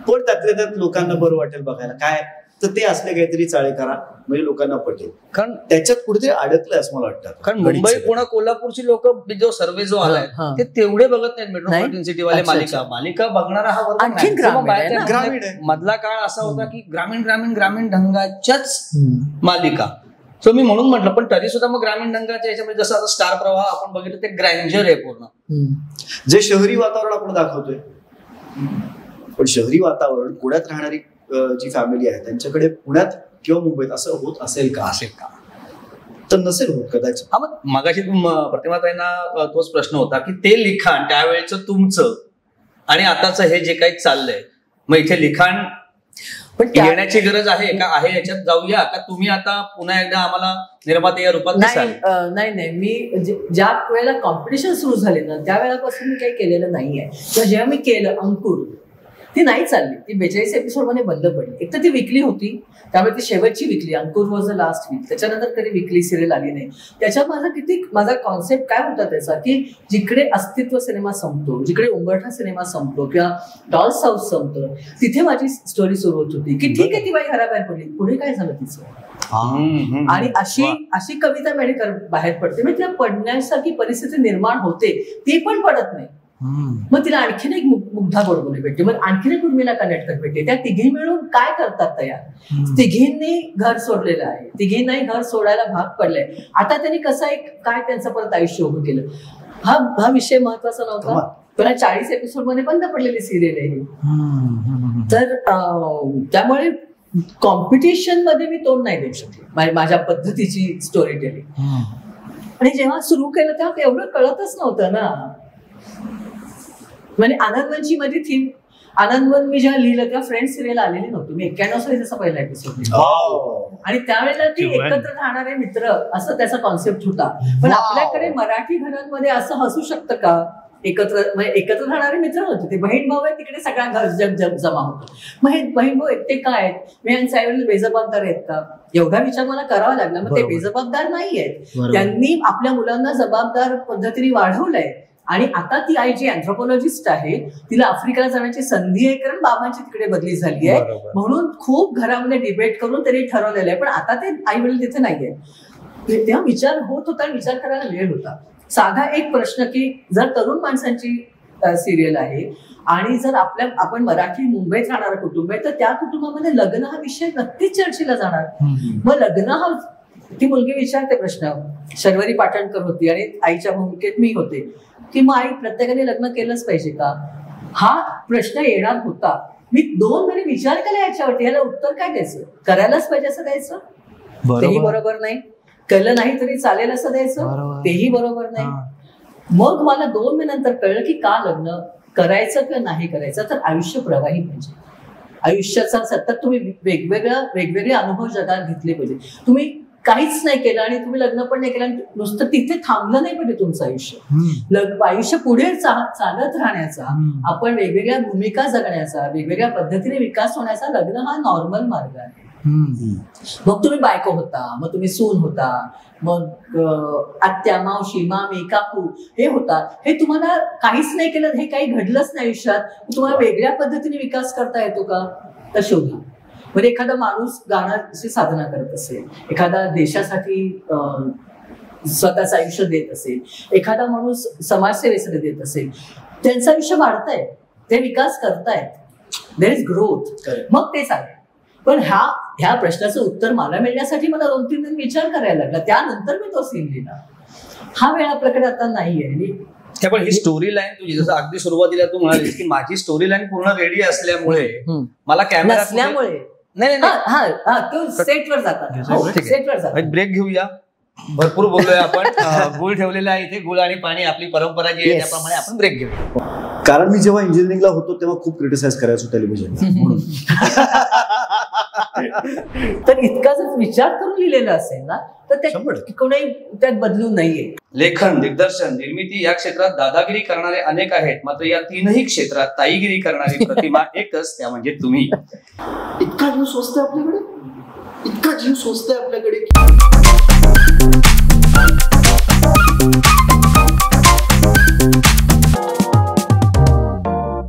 पण त्यातल्या त्यात लोकांना बरं वाटेल बघायला काय, तर ते असले काहीतरी चाळे करा म्हणजे लोकांना पटेल. कारण त्याच्यात कुठेतरी अडकलंय असं मला वाटतं. कारण मुंबई, पुणे, कोल्हापूरची लोक जो सर्व्हे जो आलाय ते तेवढे बघत नाहीत मेट्रोपॉलिटन सिटीवाले. मालिका बघणारा हा वर्ग मधला काळ असा होता की ग्रामीण ढंगाच्याच मालिका. सो मी म्हणून म्हटलं, पण तरी सुद्धा मग ग्रामीण ढंगाच्या याच्यामध्ये जसं आता स्टार प्रवाह आपण बघितलं ते ग्रँजर आहे पूर्ण, जे शहरी वातावरण आपण दाखवतोय. पण शहरी वातावरण, पुण्यात राहणारी जी फॅमिली आहे त्यांच्याकडे पुण्यात किंवा मुंबईत असं होत असेल का? तर नसेल होत कदाचित. हा, मग मगाशी प्रतिमाताईंना तोच प्रश्न होता की ते लिखाण त्यावेळेचं तुमचं आणि आताचं हे जे काही चाललंय, मग इथे लिखाण पण येण्याची गरज आहे का? आहे याच्यात जाऊया का? तुम्ही आता पुन्हा एकदा आम्हाला निर्माते या रूपात नाही मी ज्या वेळेला कॉम्पिटिशन सुरू झाले ना त्यावेळेपासून मी काही केलेलं नाहीये. किंवा जेव्हा मी केलं अंकुर ती नाही चालली, ती 42 एपिसोड मध्ये बंद पडली. एक तर ती विकली होती त्यामुळे ती शेवटची विकली. अंकुर वॉज द लास्ट वीक. त्याच्यानंतर कधी विकली सिरियल आली नाही. त्याच्यात माझा कॉन्सेप्ट काय होता त्याचा की जिकडे अस्तित्व सिनेमा संपतो, जिकडे उंबरठा सिनेमा संपतो किंवा डॉल्स हाऊस संपतो तिथे माझी स्टोरी सुरू होत होती की ठीक आहे ती बाई घराबाहेर पडली, पुढे काय झालं तिचं. आणि अशी कविता मेडेकर बाहेर पडते, म्हणजे तिला पडण्यासारखी परिस्थिती निर्माण होते, ती पण पडत नाही. मग तिला आणखीन एक मुग्धा गोडबोले भेटते, मग आणखीन एक उर्मिला कनेक्टर भेटते. त्या तिघी मिळून काय करतात तयार. तिघींनी घर सोडलेलं आहे, तिघींनाही घर सोडायला भाग पडलंय. आता त्यांनी कसं एक काय त्यांचं परत आयुष्य उभं केलं, हा विषय महत्वाचा नव्हता. पण 40 एपिसोड मध्ये बंद पडलेली सिरियल आहे. तर त्यामुळे कॉम्पिटिशन मध्ये मी तोंड नाही देऊ शकले माझ्या पद्धतीची स्टोरी टेलिंग. आणि जेव्हा सुरू केलं तेव्हा एवढं कळतच नव्हतं ना. म्हणजे आनंदवनची माझी थीम, आनंदवन मी जेव्हा लिहिलं तेव्हा फ्रेंड्स सिरियल आलेली नव्हती. मी 91 साली त्याचा पहिला एपिसोड लिहिला आणि त्यावेळेला ती एकत्र राहणारे मित्र असं त्याचा कॉन्सेप्ट होता. पण आपल्याकडे मराठी घरांमध्ये असं हसू शकतं का? एकत्र राहणारे मित्र होते, ते बहीण भाऊ आहे, तिकडे सगळा घर जमा होतो. मग हे बहीण भाऊ एकटे काय आहेत, मी यांच्या आईवडील बेजबाबदार आहेत का, एवढा विचार मला करावा लागला. मग ते बेजबाबदार नाही आहेत, त्यांनी आपल्या मुलांना जबाबदार पद्धतीने वाढवलंय. आणि आता ती आई जी अँथ्रोपॉलॉजिस्ट आहे तिला आफ्रिकेला जाण्याची संधी आहे कारण बाबांची तिकडे बदली झाली आहे, म्हणून खूप घरामध्ये डिबेट करून त्यांनी ठरवलेलं आहे. पण आता ते आई वडील तिथे नाहीये. तेव्हा विचार होत होता, विचार करायला वेळ होता. साधा एक प्रश्न की जर तरुण माणसांची सिरियल आहे आणि जर आपण मराठी मुंबईत राहणारं कुटुंब आहे तर त्या कुटुंबामध्ये लग्न हा विषय नक्कीच चर्चेला जाणार. मग लग्न हा, ती मुलगी विचारते प्रश्न, शर्वरी पाटणकर होती आणि आईच्या भूमिकेत मी होते, की मग आई प्रत्येकाने लग्न केलंच पाहिजे का, हा प्रश्न येणार होता. मी 2 महिने विचार केला याच्यावरती, याला उत्तर काय द्यायचं, करायलाच पाहिजे असं द्यायचं तेही बरोबर नाही, केलं नाही तरी चालेल असं द्यायचं तेही बरोबर नाही. मग मला 2 महिन्यानंतर कळलं की का लग्न करायचं किंवा नाही करायचं. तर आयुष्य प्रवाही पाहिजे, आयुष्याचा सतत तुम्ही वेगवेगळे अनुभव जगात घेतले पाहिजे. तुम्ही काहीच नाही केलं आणि तुम्ही लग्न पण नाही केलं, नुसतं तिथे थांबलं नाही पाहिजे तुमचं आयुष्य. आयुष्य पुढे चालत राहण्याचा, आपण वेगवेगळ्या भूमिका जगण्याचा, वेगवेगळ्या पद्धतीने विकास होण्याचा लग्न हा नॉर्मल मार्ग आहे. मग तुम्ही बायको होता, मग तुम्ही सून होता, मग आत्या, मावशी, मामी, काकू हे होता. हे तुम्हाला काहीच नाही केलं, हे काही घडलंच नाही आयुष्यात, तुम्हाला वेगळ्या पद्धतीने विकास करता येतो का, तर शोधा. म्हणजे एखादा माणूस गाण्याची साधना करत असेल, एखादा देशासाठी स्वतःचं आयुष्य देत असेल, एखादा माणूस समाजसेवेसाठी देत असेल, त्यांचं आयुष्य वाढतंय, ते विकास करतायत, देयर इज ग्रोथ, मग ते चालेल. पण ह्या प्रश्नाचं उत्तर मला मिळण्यासाठी मला 2-3 दिन विचार करायला लागला, त्यानंतर मी तो सीन लिहिला. हा वेळ आपल्याकडे आता नाहीये. पण ही स्टोरी लाईन तुझी, जसं अगदी सुरुवातीला तू म्हणालीस की माझी स्टोरी लाईन पूर्ण रेडी असल्यामुळे मला कॅमेरा नसल्यामुळे नाही सेटवर जातात. ब्रेक घेऊया, भरपूर बोललोय आपण. गुळ ठेवलेला आहे इथे, गुळ आणि पाणी आपली परंपरा जी आहे त्याप्रमाणे आपण ब्रेक घेऊया. कारण मी जेव्हा इंजिनिअरिंगला होतो तेव्हा खूप क्रिटिसाइज करायचो टेलिव्हिजन. तर इतका जर विचार करून लिहिलेला असेल ना तर कोणी त्यात बदलू नाहीये. लेखन, दिग्दर्शन, निर्मिती या क्षेत्रात दादागिरी करणारे अनेक आहेत, मात्र या 3ही क्षेत्रात ताईगिरी करणारी प्रतिमा एकच, त्या म्हणजे तुम्ही. इतका जीव स्वस्त आहे आपल्याकडे, इतका जीव स्वस्त आहे आपल्याकडे.